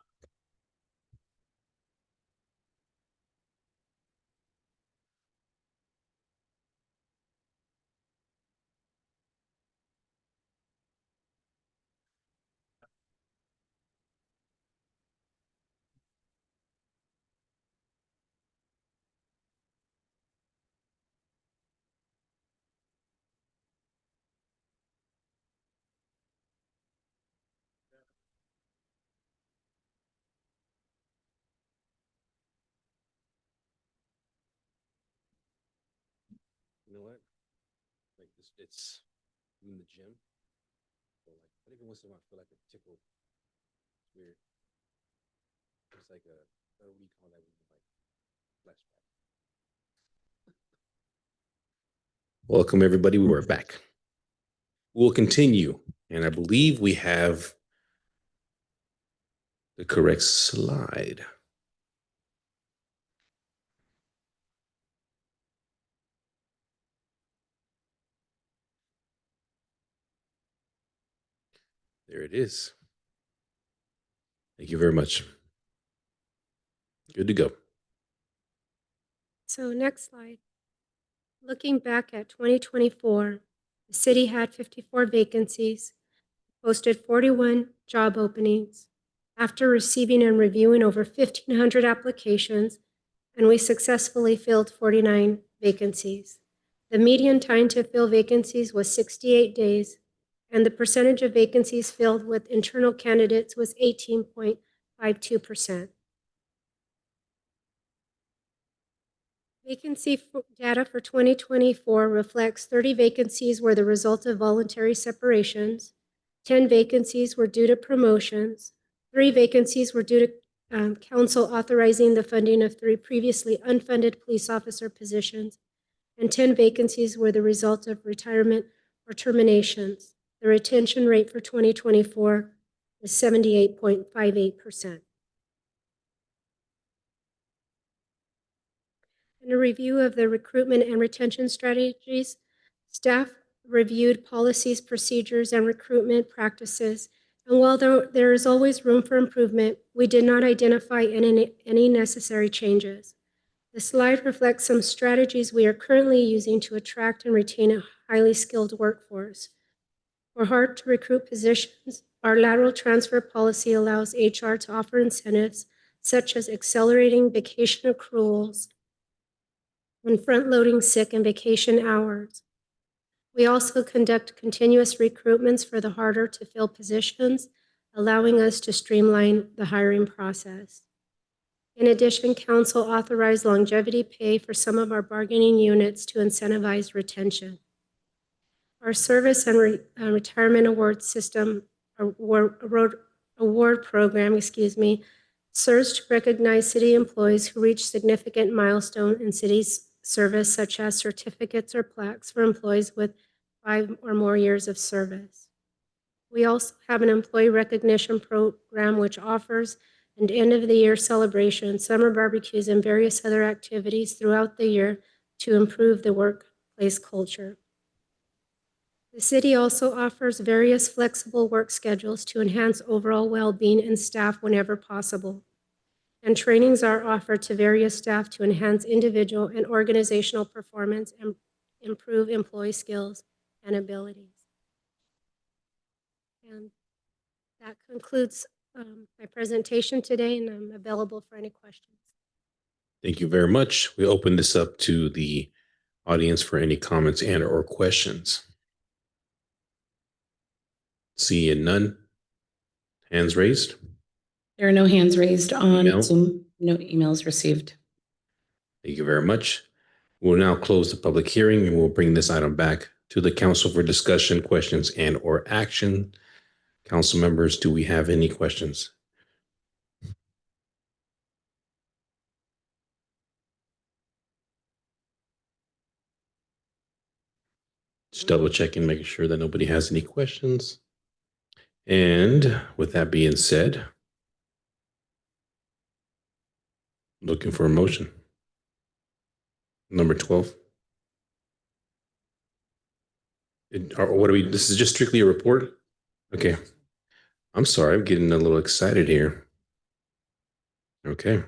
[SPEAKER 1] You know what? Like this, it's in the gym. So like, but even once in a while, I feel like a tickle. It's weird. It's like a what do you call that? Like flashback. Welcome, everybody. We are back. We'll continue, and I believe we have the correct slide. There it is. Thank you very much. Good to go.
[SPEAKER 16] So next slide. Looking back at 2024, the city had 54 vacancies, posted 41 job openings. After receiving and reviewing over 1,500 applications, and we successfully filled 49 vacancies. The median time to fill vacancies was 68 days, and the percentage of vacancies filled with internal candidates was 18.52%. Vacancy data for 2024 reflects 30 vacancies were the result of voluntary separations, 10 vacancies were due to promotions, 3 vacancies were due to council authorizing the funding of 3 previously unfunded police officer positions, and 10 vacancies were the result of retirement or terminations. The retention rate for 2024 is 78.58%. In a review of the recruitment and retention strategies, staff reviewed policies, procedures, and recruitment practices. And while there is always room for improvement, we did not identify any necessary changes. The slide reflects some strategies we are currently using to attract and retain a highly skilled workforce. For hard-to-recruit positions, our lateral transfer policy allows HR to offer incentives such as accelerating vacation accruals and front-loading sick and vacation hours. We also conduct continuous recruitments for the harder-to-fill positions, allowing us to streamline the hiring process. In addition, council authorized longevity pay for some of our bargaining units to incentivize retention. Our service and retirement award system award program, serves to recognize city employees who reach significant milestone in city's service, such as certificates or plaques for employees with 5 or more years of service. We also have an employee recognition program which offers an end-of-the-year celebration, summer barbecues, and various other activities throughout the year to improve the workplace culture. The city also offers various flexible work schedules to enhance overall well-being in staff whenever possible. And trainings are offered to various staff to enhance individual and organizational performance and improve employee skills and abilities. And that concludes my presentation today, and I'm available for any questions.
[SPEAKER 1] Thank you very much. We open this up to the audience for any comments and or questions. Seeing none. Hands raised.
[SPEAKER 2] There are no hands raised on
[SPEAKER 1] Email?
[SPEAKER 2] Zoom. No emails received.
[SPEAKER 1] Thank you very much. We'll now close the public hearing and we'll bring this item back to the council for discussion, questions, and or action. Council members, do we have any questions? Just double checking, making sure that nobody has any questions. And with that being said, looking for a motion. Number 12. What do we, this is just strictly a report? Okay. I'm sorry, I'm getting a little excited here. Okay.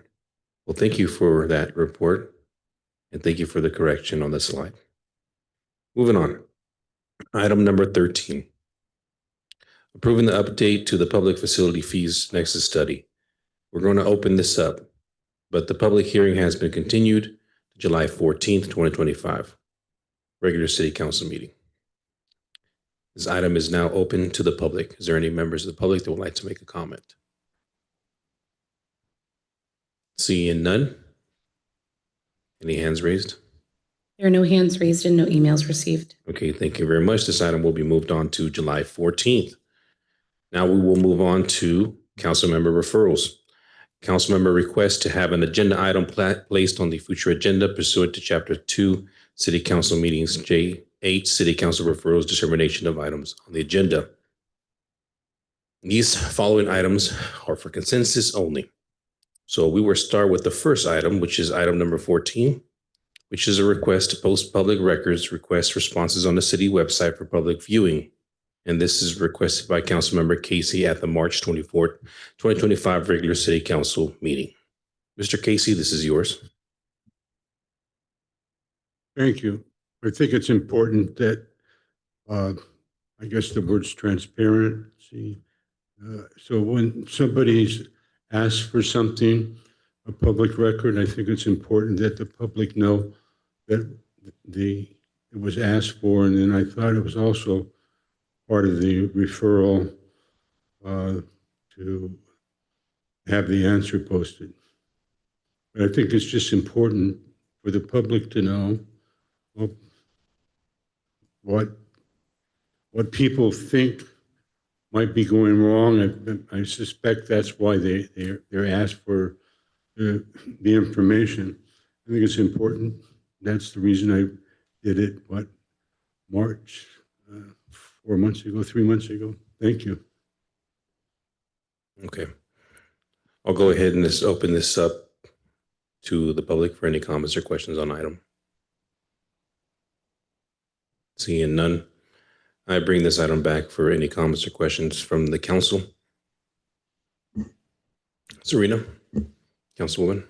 [SPEAKER 1] Well, thank you for that report and thank you for the correction on the slide. Moving on. Item number 13. Approving the update to the public facility fees nexus study. We're going to open this up, but the public hearing has been continued to July 14th, 2025. Regular city council meeting. This item is now open to the public. Is there any members of the public that would like to make a comment? Seeing none. Any hands raised?
[SPEAKER 2] There are no hands raised and no emails received.
[SPEAKER 1] Okay, thank you very much. This item will be moved on to July 14th. Now we will move on to council member referrals. Council member request to have an agenda item placed on the future agenda pursuant to Chapter 2, City Council Meetings, J8, City Council Referrals, Determination of Items on the Agenda. These following items are for consensus only. So we will start with the first item, which is item number 14, which is a request to post public records, request responses on the city website for public viewing. And this is requested by Councilmember Casey at the March 24th, 2025 regular city council meeting. Mr. Casey, this is yours.
[SPEAKER 13] Thank you. I think it's important that, I guess the word's transparency. So when somebody's asked for something, a public record, I think it's important that the public know that it was asked for. And then I thought it was also part of the referral to have the answer posted. But I think it's just important for the public to know what people think might be going wrong. I suspect that's why they're asked for the information. I think it's important. That's the reason I did it, March, 4 months ago, 3 months ago. Thank you.
[SPEAKER 1] Okay. I'll go ahead and just open this up to the public for any comments or questions on item. Seeing none, I bring this item back for any comments or questions from the council. Serena, Councilwoman.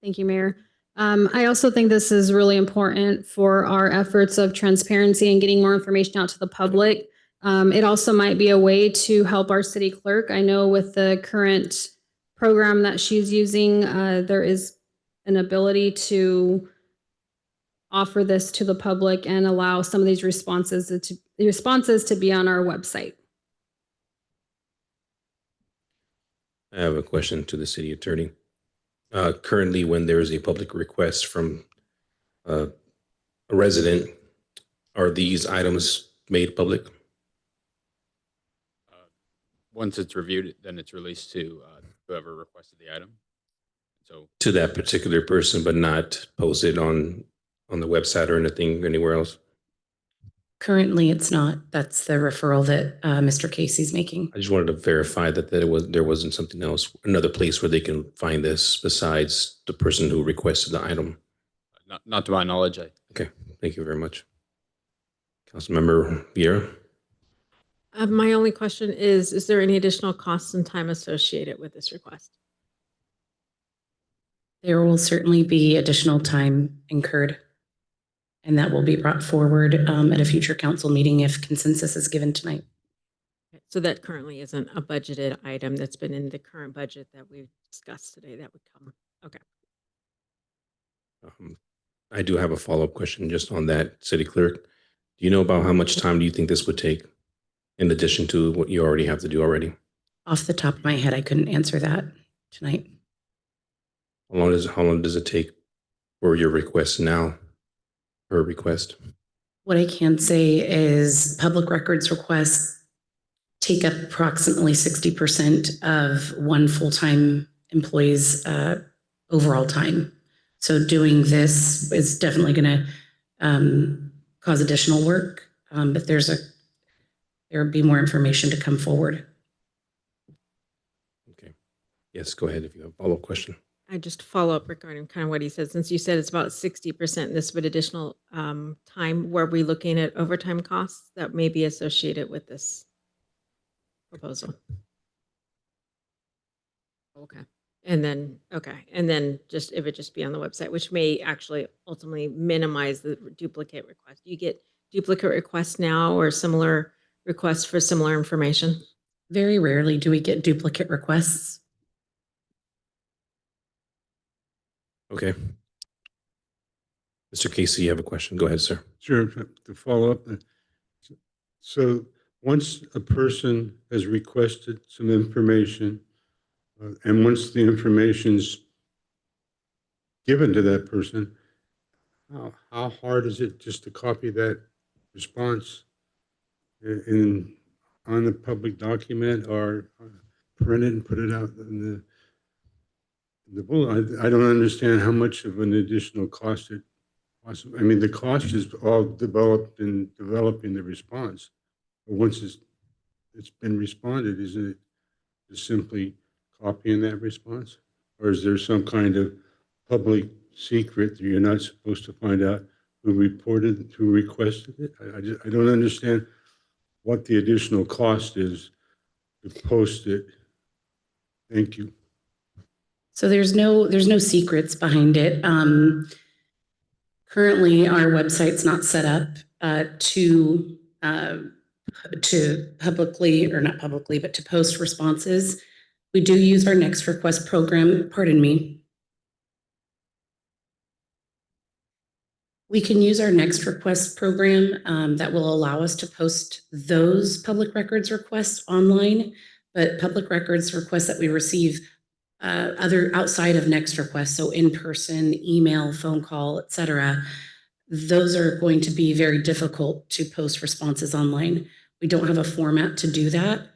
[SPEAKER 8] Thank you, Mayor. I also think this is really important for our efforts of transparency and getting more information out to the public. It also might be a way to help our city clerk. I know with the current program that she's using, there is an ability to offer this to the public and allow some of these responses to be on our website.
[SPEAKER 1] I have a question to the city attorney. Currently, when there is a public request from a resident, are these items made public?
[SPEAKER 15] Once it's reviewed, then it's released to whoever requested the item. So
[SPEAKER 1] To that particular person, but not posted on the website or anything anywhere else?
[SPEAKER 2] Currently, it's not. That's the referral that Mr. Casey's making.
[SPEAKER 1] I just wanted to verify that there wasn't something else, another place where they can find this besides the person who requested the item.
[SPEAKER 15] not to my knowledge.
[SPEAKER 1] Okay, thank you very much. Councilmember Vieira.
[SPEAKER 12] My only question is there any additional costs and time associated with this request?
[SPEAKER 2] There will certainly be additional time incurred, and that will be brought forward at a future council meeting if consensus is given tonight.
[SPEAKER 12] So that currently isn't a budgeted item that's been in the current budget that we've discussed today that would come. Okay.
[SPEAKER 1] I do have a follow-up question just on that, City Clerk. Do you know about how much time do you think this would take in addition to what you already have to do already?
[SPEAKER 2] Off the top of my head, I couldn't answer that tonight.
[SPEAKER 1] How long does it take for your request now, per request?
[SPEAKER 2] What I can say is public records requests take up approximately 60% of one full-time employee's overall time. So doing this is definitely going to cause additional work, but there will be more information to come forward.
[SPEAKER 1] Okay. Yes, go ahead if you have a follow-up question.
[SPEAKER 12] I just follow up regarding kind of what he said, since you said it's about 60%, this would additional time, were we looking at overtime costs that may be associated with this? proposal. Okay. And then just, it would just be on the website, which may actually ultimately minimize the duplicate request. Do you get duplicate requests now or similar requests for similar information?
[SPEAKER 2] Very rarely do we get duplicate requests.
[SPEAKER 1] Okay. Mr. Casey, you have a question? Go ahead, sir.
[SPEAKER 13] Sure, to follow up. So once a person has requested some information, and once the information's given to that person, how hard is it just to copy that response on the public document or print it and put it out in the bullet? I don't understand how much of an additional cost it I mean, the cost is all developed in developing the response. But once it's been responded, isn't it just simply copying that response? Or is there some kind of public secret that you're not supposed to find out who requested it? I don't understand what the additional cost is to post it. Thank you.
[SPEAKER 2] So there's no secrets behind it. Currently, our website's not set up to publicly, or not publicly, but to post responses. We do use our Next Request program. Pardon me. We can use our Next Request program that will allow us to post those public records requests online, but public records requests that we receive other outside of Next Request, so in person, email, phone call, etc., those are going to be very difficult to post responses online. We don't have a format to do that.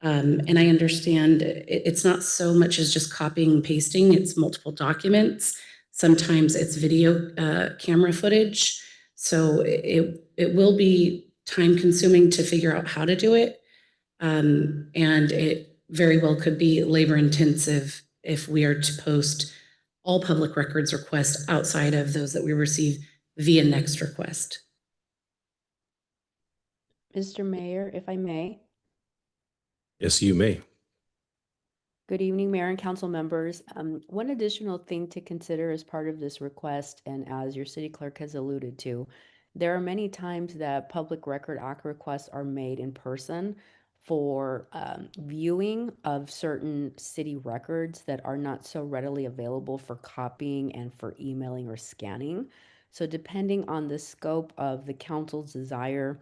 [SPEAKER 2] And I understand it's not so much as just copying and pasting, it's multiple documents. Sometimes it's video camera footage. So it will be time consuming to figure out how to do it. And it very well could be labor intensive if we are to post all public records requests outside of those that we receive via Next Request.
[SPEAKER 17] Mr. Mayor, if I may.
[SPEAKER 1] Yes, you may.
[SPEAKER 17] Good evening, Mayor and Council members. One additional thing to consider as part of this request, and as your city clerk has alluded to, there are many times that Public Record Act requests are made in person for viewing of certain city records that are not so readily available for copying and for emailing or scanning. So depending on the scope of the council's desire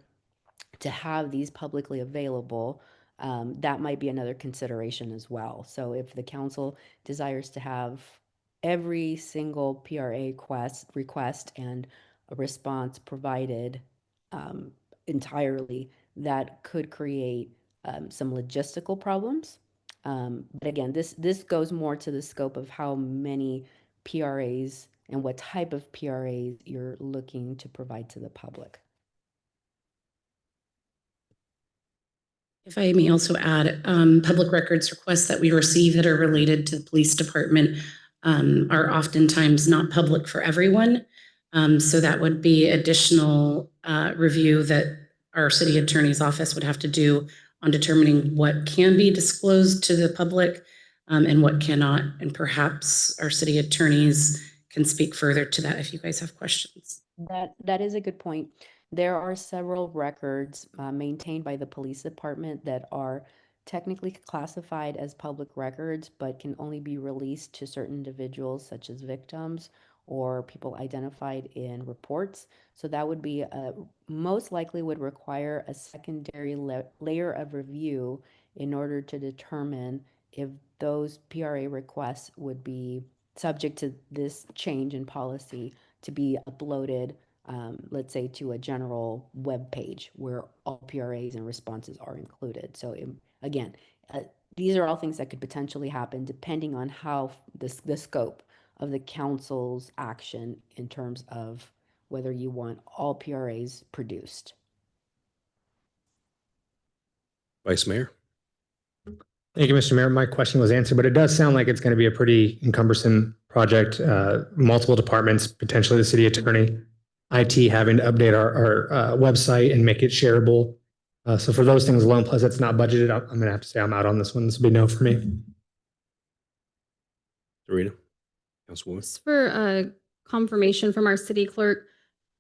[SPEAKER 17] to have these publicly available, that might be another consideration as well. So if the council desires to have every single PRA request and a response provided entirely, that could create some logistical problems. But again, this goes more to the scope of how many PRAs and what type of PRAs you're looking to provide to the public.
[SPEAKER 2] If I may also add, public records requests that we receive that are related to the police department are oftentimes not public for everyone. So that would be additional review that our city attorney's office would have to do on determining what can be disclosed to the public and what cannot. And perhaps our city attorneys can speak further to that if you guys have questions.
[SPEAKER 17] That is a good point. There are several records maintained by the police department that are technically classified as public records, but can only be released to certain individuals such as victims or people identified in reports. So that would be most likely would require a secondary layer of review in order to determine if those PRA requests would be subject to this change in policy to be uploaded, let's say, to a general web page where all PRAs and responses are included. So again, these are all things that could potentially happen depending on how the scope of the council's action in terms of whether you want all PRAs produced.
[SPEAKER 1] Vice Mayor.
[SPEAKER 14] Thank you, Mr. Mayor. My question was answered, but it does sound like it's going to be a pretty cumbersome project. Multiple departments, potentially the city attorney, IT having to update our website and make it shareable. So for those things alone, plus it's not budgeted, I'm gonna have to say I'm out on this one. This will be no for me.
[SPEAKER 1] Dorita, Councilwoman.
[SPEAKER 8] Just for confirmation from our city clerk,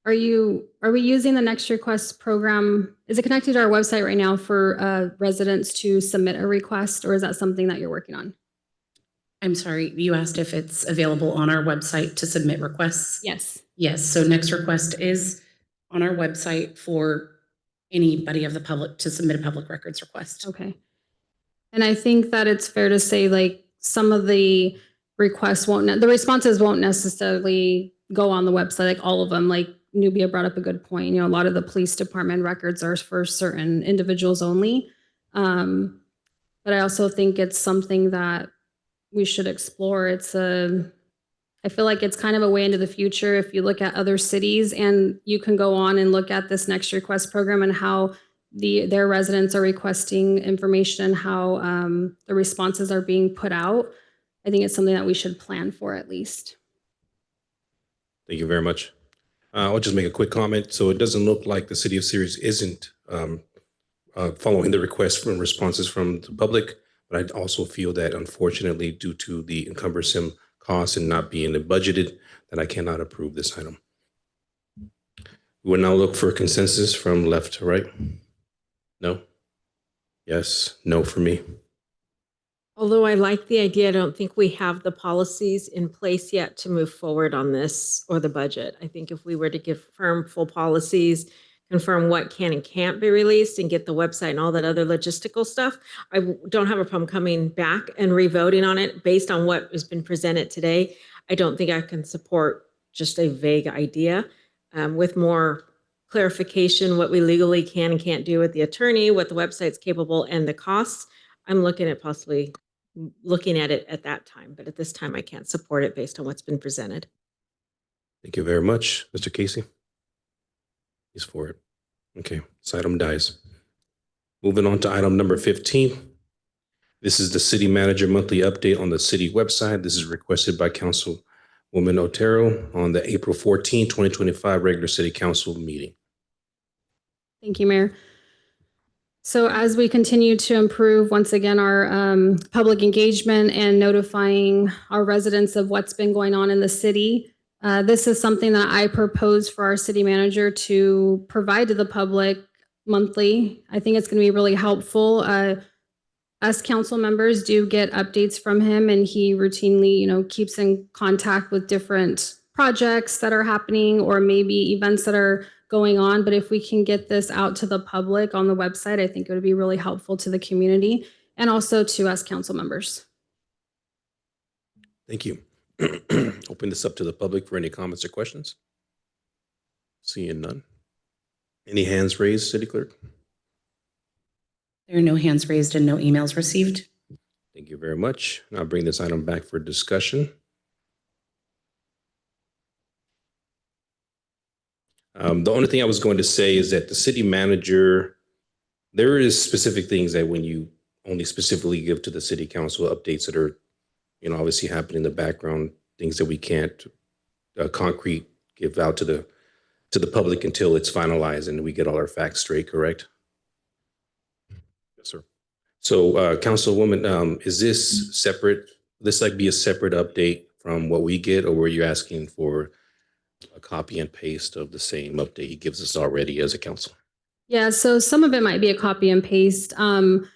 [SPEAKER 8] are we using the Next Request program? Is it connected to our website right now for residents to submit a request, or is that something that you're working on?
[SPEAKER 2] I'm sorry, you asked if it's available on our website to submit requests?
[SPEAKER 8] Yes.
[SPEAKER 2] Yes, so Next Request is on our website for anybody of the public to submit a public records request.
[SPEAKER 8] Okay. And I think that it's fair to say like some of the requests the responses won't necessarily go on the website, like all of them. Like Nubia brought up a good point. You know, a lot of the police department records are for certain individuals only. But I also think it's something that we should explore. I feel like it's kind of a way into the future if you look at other cities, and you can go on and look at this Next Request program and how their residents are requesting information and how the responses are being put out. I think it's something that we should plan for at least.
[SPEAKER 1] Thank you very much. I'll just make a quick comment. So it doesn't look like the city of Sirius isn't following the requests and responses from the public, but I also feel that unfortunately, due to the cumbersome costs and not being budgeted, that I cannot approve this item. We will now look for consensus from left to right. No? Yes, no for me.
[SPEAKER 12] Although I like the idea, I don't think we have the policies in place yet to move forward on this or the budget. I think if we were to give firm full policies, confirm what can and can't be released and get the website and all that other logistical stuff, I don't have a problem coming back and re-voting on it based on what has been presented today. I don't think I can support just a vague idea with more clarification, what we legally can and can't do with the attorney, what the website's capable, and the costs. I'm looking at possibly looking at it at that time, but at this time I can't support it based on what's been presented.
[SPEAKER 1] Thank you very much. Mr. Casey? He's for it. Okay, this item dies. Moving on to item number 15. This is the city manager monthly update on the city website. This is requested by Councilwoman Otero on the April 14, 2025 regular city council meeting.
[SPEAKER 8] Thank you, Mayor. So as we continue to improve, once again, our public engagement and notifying our residents of what's been going on in the city, this is something that I propose for our city manager to provide to the public monthly. I think it's going to be really helpful. Us council members do get updates from him, and he routinely, keeps in contact with different projects that are happening or maybe events that are going on. But if we can get this out to the public on the website, I think it would be really helpful to the community and also to us council members.
[SPEAKER 1] Thank you. Open this up to the public for any comments or questions. Seeing none. Any hands raised, City Clerk?
[SPEAKER 2] There are no hands raised and no emails received.
[SPEAKER 1] Thank you very much. I'll bring this item back for discussion. The only thing I was going to say is that the city manager, there is specific things that when you only specifically give to the city council updates that are, obviously happening in the background, things that we can't concrete give out to the public until it's finalized and we get all our facts straight, correct? Yes, sir. So Councilwoman, is this separate? This be a separate update from what we get, or were you asking for a copy and paste of the same update he gives us already as a council?
[SPEAKER 8] Yeah, so some of it might be a copy and paste. On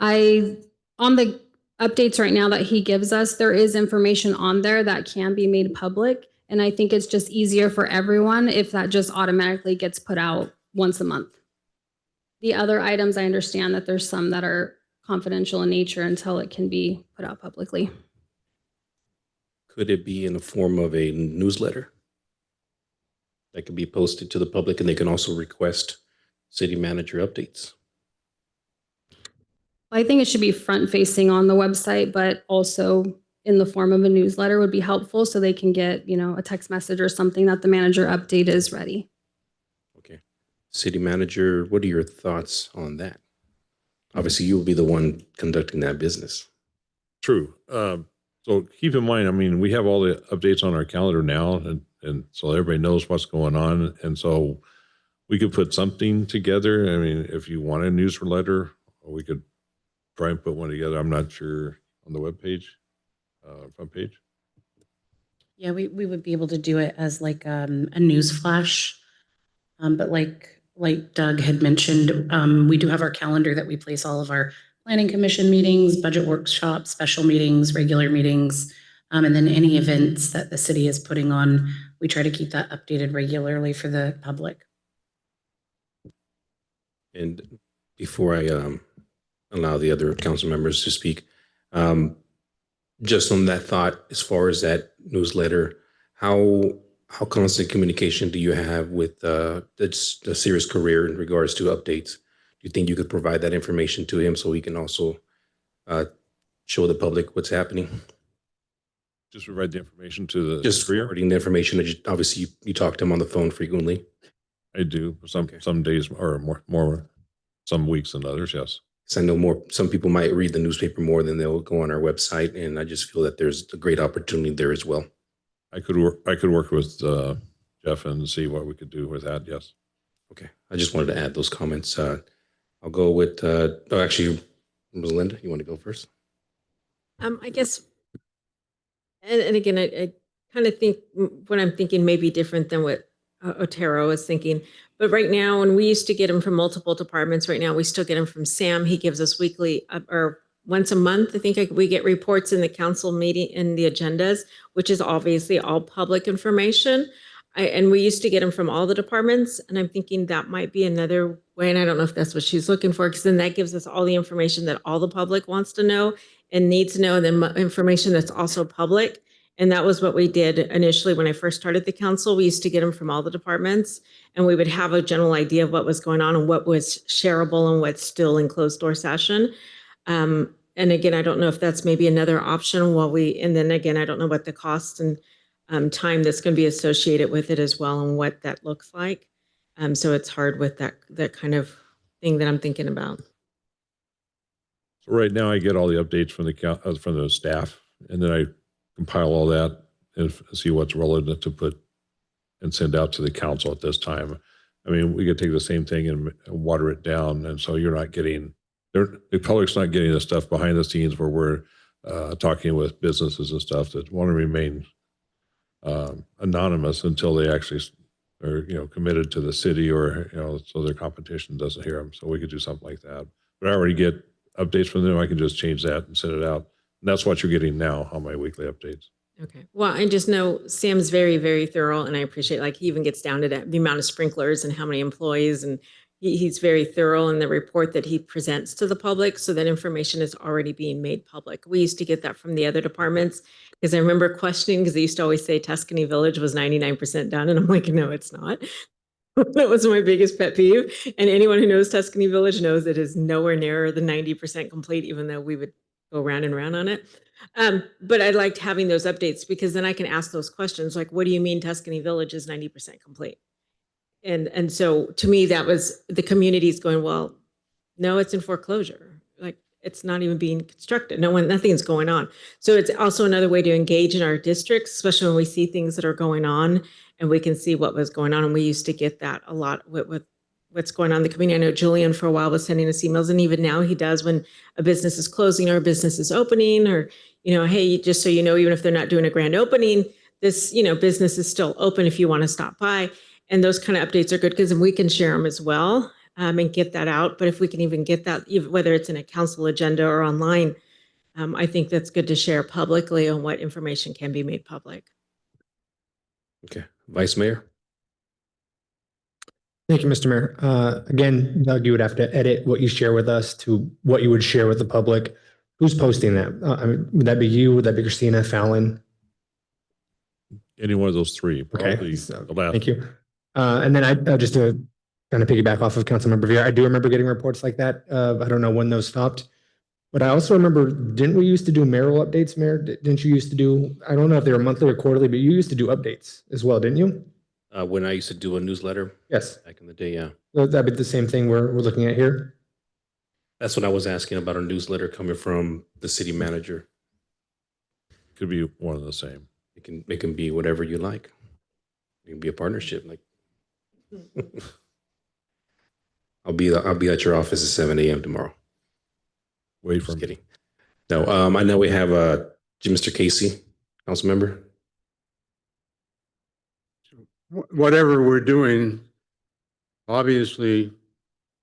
[SPEAKER 8] the updates right now that he gives us, there is information on there that can be made public. And I think it's just easier for everyone if that just automatically gets put out once a month. The other items, I understand that there's some that are confidential in nature until it can be put out publicly.
[SPEAKER 1] Could it be in the form of a newsletter that could be posted to the public, and they can also request city manager updates?
[SPEAKER 8] I think it should be front facing on the website, but also in the form of a newsletter would be helpful so they can get, a text message or something that the manager update is ready.
[SPEAKER 1] Okay. City manager, what are your thoughts on that? Obviously, you will be the one conducting that business.
[SPEAKER 10] True. So keep in mind, we have all the updates on our calendar now, and so everybody knows what's going on. And so we could put something together. I mean, if you want a newsletter, we could try and put one together. I'm not sure on the webpage, front page.
[SPEAKER 2] Yeah, we would be able to do it as like a news flash. But like Doug had mentioned, we do have our calendar that we place all of our planning commission meetings, budget workshops, special meetings, regular meetings, and then any events that the city is putting on. We try to keep that updated regularly for the public.
[SPEAKER 1] And before I allow the other council members to speak, just on that thought, as far as that newsletter, how constant communication do you have with the Sirius Career in regards to updates? Do you think you could provide that information to him so he can also show the public what's happening?
[SPEAKER 10] Just provide the information to the
[SPEAKER 1] Just
[SPEAKER 10] Career?
[SPEAKER 1] forwarding the information. Obviously, you talk to him on the phone frequently.
[SPEAKER 10] I do. Some days or more, some weeks than others, yes.
[SPEAKER 1] So I know some people might read the newspaper more than they'll go on our website, and I just feel that there's a great opportunity there as well.
[SPEAKER 10] I could work with Jeff and see what we could do with that, yes.
[SPEAKER 1] Okay, I just wanted to add those comments. I'll go with, actually, Ms. Linda, you want to go first?
[SPEAKER 12] I guess, and again, I kind of think what I'm thinking may be different than what Otero is thinking. But right now, when we used to get them from multiple departments, right now we still get them from Sam. He gives us weekly or once a month. I think we get reports in the council meeting in the agendas, which is obviously all public information. And we used to get them from all the departments. And I'm thinking that might be another way. And I don't know if that's what she's looking for, because then that gives us all the information that all the public wants to know and needs to know, and then information that's also public. And that was what we did initially when I first started the council. We used to get them from all the departments, and we would have a general idea of what was going on and what was shareable and what's still in closed door session. And again, I don't know if that's maybe another option and then again, I don't know what the cost and time that's going to be associated with it as well and what that looks like. So it's hard with that kind of thing that I'm thinking about.
[SPEAKER 10] So right now I get all the updates from the staff, and then I compile all that and see what's relevant to put and send out to the council at this time. I mean, we could take the same thing and water it down. And so you're not getting, the public's not getting the stuff behind the scenes where we're talking with businesses and stuff that want to remain anonymous until they actually are, committed to the city, or, so their competition doesn't hear them. So we could do something like that. But I already get updates from them. I can just change that and send it out. And that's what you're getting now on my weekly updates.
[SPEAKER 12] Okay. Well, I just know Sam's very, very thorough, and I appreciate, like, he even gets down to the amount of sprinklers and how many employees, and he's very thorough in the report that he presents to the public. So that information is already being made public. We used to get that from the other departments, because I remember questioning, because they used to always say Tuscany Village was 99% done. And I'm like, no, it's not. That was my biggest pet peeve. And anyone who knows Tuscany Village knows it is nowhere near the 90% complete, even though we would go round and round on it. But I liked having those updates, because then I can ask those questions like, what do you mean Tuscany Village is 90% complete? And so to me, that was the community's going, well, no, it's in foreclosure. Like, it's not even being constructed. Nothing's going on. So it's also another way to engage in our districts, especially when we see things that are going on and we can see what was going on. And we used to get that a lot with what's going on in the community. I know Julian for a while was sending us emails, and even now he does when a business is closing or a business is opening, or, hey, just so you know, even if they're not doing a grand opening, this, business is still open if you want to stop by. And those kind of updates are good, because we can share them as well and get that out. But if we can even get that, whether it's in a council agenda or online, I think that's good to share publicly on what information can be made public.
[SPEAKER 1] Okay. Vice Mayor?
[SPEAKER 14] Thank you, Mr. Mayor. Again, Doug, you would have to edit what you share with us to what you would share with the public. Who's posting that? Would that be you? Would that be Christina Fallon?
[SPEAKER 10] Any one of those three.
[SPEAKER 14] Okay. Thank you. And then I just to kind of piggyback off of Councilmember Viera, I do remember getting reports like that. I don't know when those stopped, but I also remember, didn't we used to do mayoral updates, Mayor? Didn't you used to do, I don't know if they were monthly or quarterly, but you used to do updates as well, didn't you?
[SPEAKER 1] When I used to do a newsletter.
[SPEAKER 14] Yes.
[SPEAKER 1] Back in the day, yeah.
[SPEAKER 14] That'd be the same thing we're looking at here.
[SPEAKER 1] That's what I was asking about, a newsletter coming from the city manager.
[SPEAKER 10] Could be one of the same.
[SPEAKER 1] It can be whatever you like. It can be a partnership. Like I'll be at your office at 7 a.m. tomorrow.
[SPEAKER 10] Wait
[SPEAKER 1] Just kidding. No, I know we have Mr. Casey, council member.
[SPEAKER 13] Whatever we're doing obviously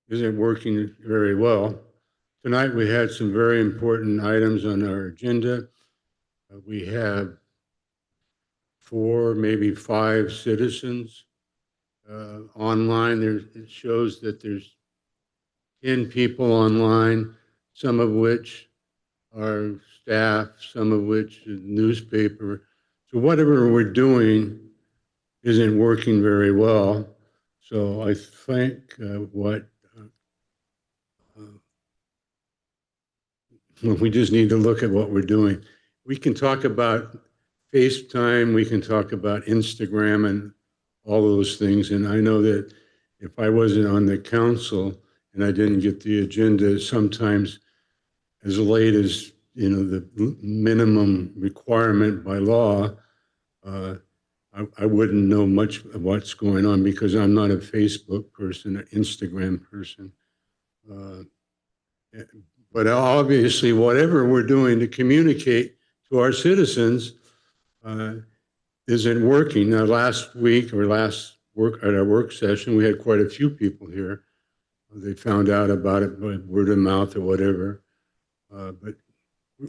[SPEAKER 13] isn't working very well. Tonight, we had some very important items on our agenda. We have 4, maybe 5 citizens online. It shows that there's 10 people online, some of which are staff, some of which is newspaper. So whatever we're doing isn't working very well. So I think we just need to look at what we're doing. We can talk about FaceTime, we can talk about Instagram and all those things. And I know that if I wasn't on the council and I didn't get the agenda sometimes as late as, the minimum requirement by law, I wouldn't know much of what's going on because I'm not a Facebook person, an Instagram person. But obviously, whatever we're doing to communicate to our citizens isn't working. Now, last week or at our work session, we had quite a few people here. They found out about it by word of mouth or whatever. But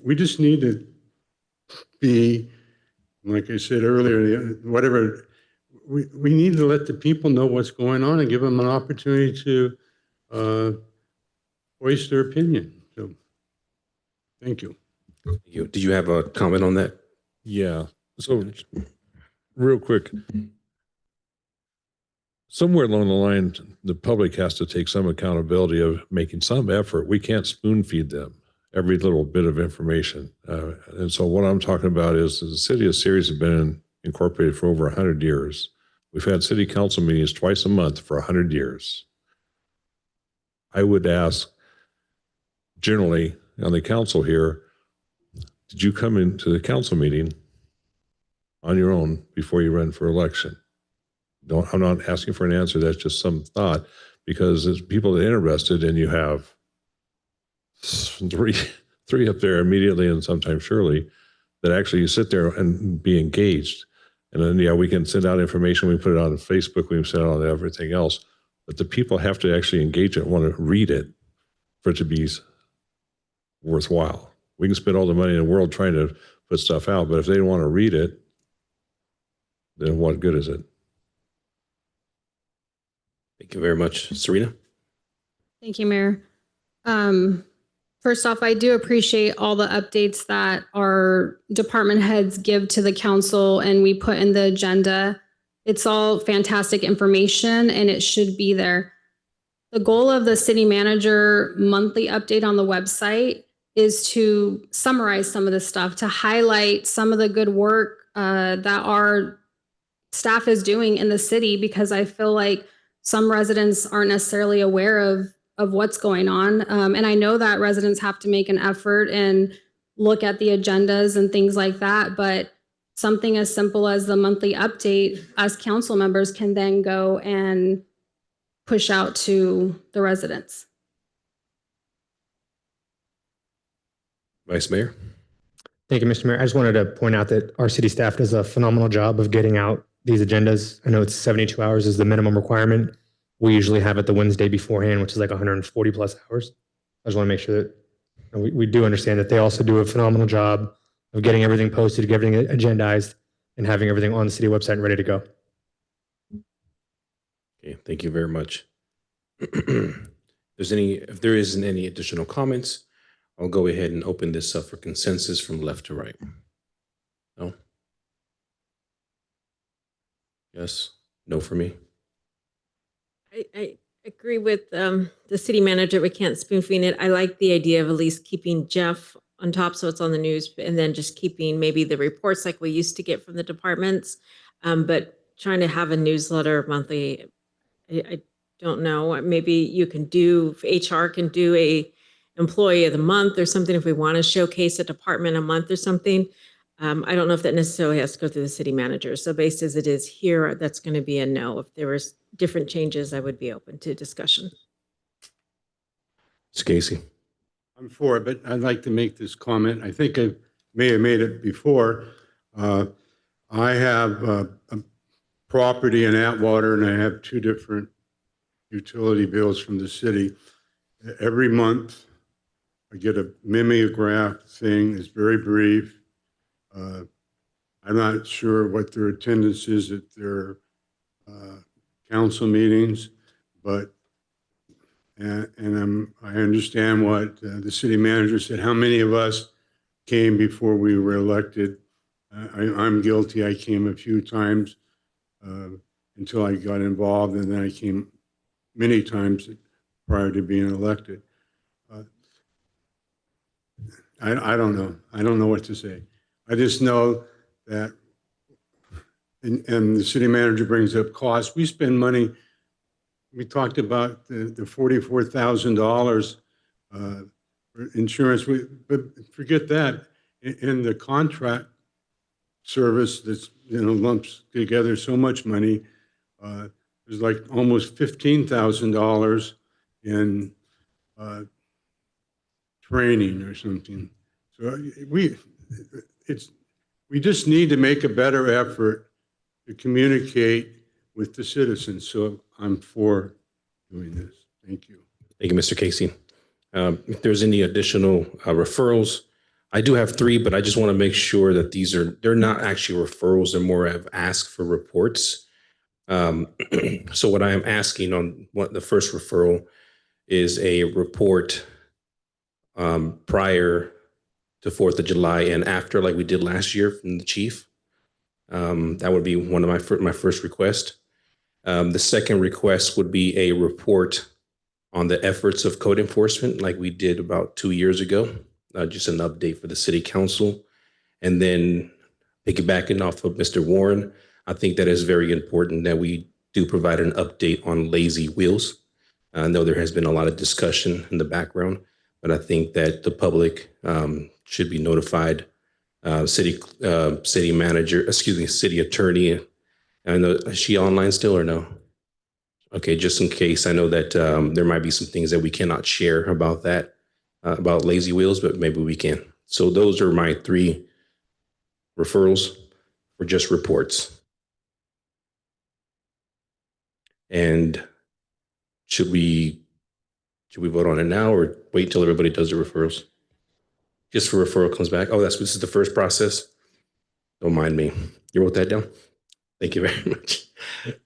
[SPEAKER 13] we just need to be, like I said earlier, whatever, we need to let the people know what's going on and give them an opportunity to voice their opinion. So, thank you.
[SPEAKER 1] Did you have a comment on that?
[SPEAKER 10] Yeah. So real quick, somewhere along the line, the public has to take some accountability of making some effort. We can't spoon feed them every little bit of information. And so what I'm talking about is the city of Ceres has been incorporated for over 100 years. We've had city council meetings twice a month for 100 years. I would ask generally on the council here, did you come into the council meeting on your own before you run for election? I'm not asking for an answer. That's just some thought, because there's people that are interested, and you have three up there immediately and sometimes surely that actually sit there and be engaged. And then, we can send out information. We put it on Facebook. We can send it on everything else. But the people have to actually engage it, want to read it for it to be worthwhile. We can spend all the money in the world trying to put stuff out, but if they don't want to read it, then what good is it?
[SPEAKER 1] Thank you very much. Serena?
[SPEAKER 8] Thank you, Mayor. First off, I do appreciate all the updates that our department heads give to the council and we put in the agenda. It's all fantastic information and it should be there. The goal of the city manager monthly update on the website is to summarize some of the stuff, to highlight some of the good work that our staff is doing in the city, because I feel like some residents aren't necessarily aware of what's going on. And I know that residents have to make an effort and look at the agendas and things like that, but something as simple as the monthly update, as council members can then go and push out to the residents.
[SPEAKER 1] Vice Mayor?
[SPEAKER 14] Thank you, Mr. Mayor. I just wanted to point out that our city staff does a phenomenal job of getting out these agendas. I know it's 72 hours is the minimum requirement. We usually have it the Wednesday beforehand, which is like 140 plus hours. I just want to make sure that we do understand that they also do a phenomenal job of getting everything posted, getting everything agendized, and having everything on the city website and ready to go.
[SPEAKER 1] Okay, thank you very much. If there isn't any additional comments, I'll go ahead and open this up for consensus from left to right. No? Yes? No for me?
[SPEAKER 12] I agree with the city manager. We can't spoon feed it. I like the idea of at least keeping Jeff on top so it's on the news, and then just keeping maybe the reports like we used to get from the departments. But trying to have a newsletter monthly, I don't know. Maybe you can do, HR can do a employee of the month or something if we want to showcase a department a month or something. I don't know if that necessarily has to go through the city manager. So based as it is here, that's going to be a no. If there was different changes, I would be open to discussion.
[SPEAKER 1] Mr. Casey.
[SPEAKER 13] I'm for it, but I'd like to make this comment. I think I may have made it before. I have a property in Atwater, and I have two different utility bills from the city. Every month, I get a mimeograph thing. It's very brief. I'm not sure what their attendance is at their council meetings, but I understand what the city manager said. How many of us came before we were elected? I'm guilty. I came a few times until I got involved, and then I came many times prior to being elected. I don't know. I don't know what to say. I just know that, and the city manager brings up costs. We spend money. We talked about the $44,000 for insurance. But forget that. In the contract service that's, lumps together so much money, there's like almost $15,000 in training or something. So we just need to make a better effort to communicate with the citizens. So I'm for doing this. Thank you.
[SPEAKER 1] Thank you, Mr. Casey. If there's any additional referrals, I do have 3, but I just want to make sure that they're not actually referrals. They're more of ask for reports. So what I am asking on the first referral is a report prior to 4th of July and after, like we did last year from the chief. That would be one of my first request. The second request would be a report on the efforts of code enforcement, like we did about 2 years ago. Just an update for the city council. And then piggybacking off of Mr. Warren, I think that is very important that we do provide an update on Lazy Wheels. I know there has been a lot of discussion in the background, but I think that the public should be notified. City attorney. I know, is she online still or no? Okay, just in case, I know that there might be some things that we cannot share about that, about Lazy Wheels, but maybe we can. So those are my 3 referrals for just reports. And should we vote on it now or wait till everybody does the referrals? Just for referral comes back. Oh, this is the first process. Don't mind me. You wrote that down? Thank you very much.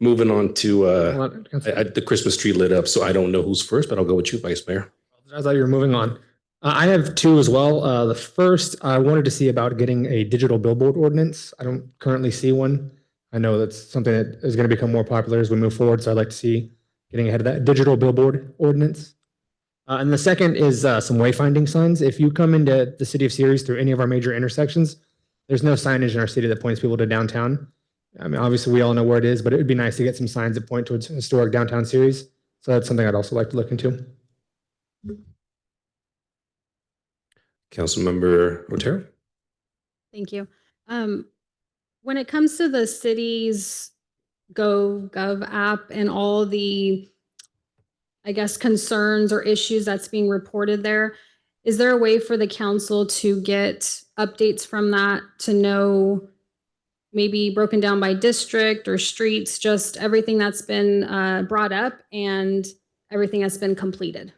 [SPEAKER 1] Moving on to the Christmas tree lit up, so I don't know who's first, but I'll go with you, Vice Mayor.
[SPEAKER 14] I thought you were moving on. I have 2 as well. The first, I wanted to see about getting a digital billboard ordinance. I don't currently see one. I know that's something that is going to become more popular as we move forward, so I'd like to see getting ahead of that digital billboard ordinance. And the second is some wayfinding signs. If you come into the city of Ceres through any of our major intersections, there's no signage in our city that points people to downtown. I mean, obviously we all know where it is, but it would be nice to get some signs that point towards historic downtown Ceres. So that's something I'd also like to look into.
[SPEAKER 1] Councilmember Otero.
[SPEAKER 8] Thank you. When it comes to the city's GovGov app and all the, I guess, concerns or issues that's being reported there, is there a way for the council to get updates from that to know, maybe broken down by district or streets, just everything that's been brought up and everything that's been completed?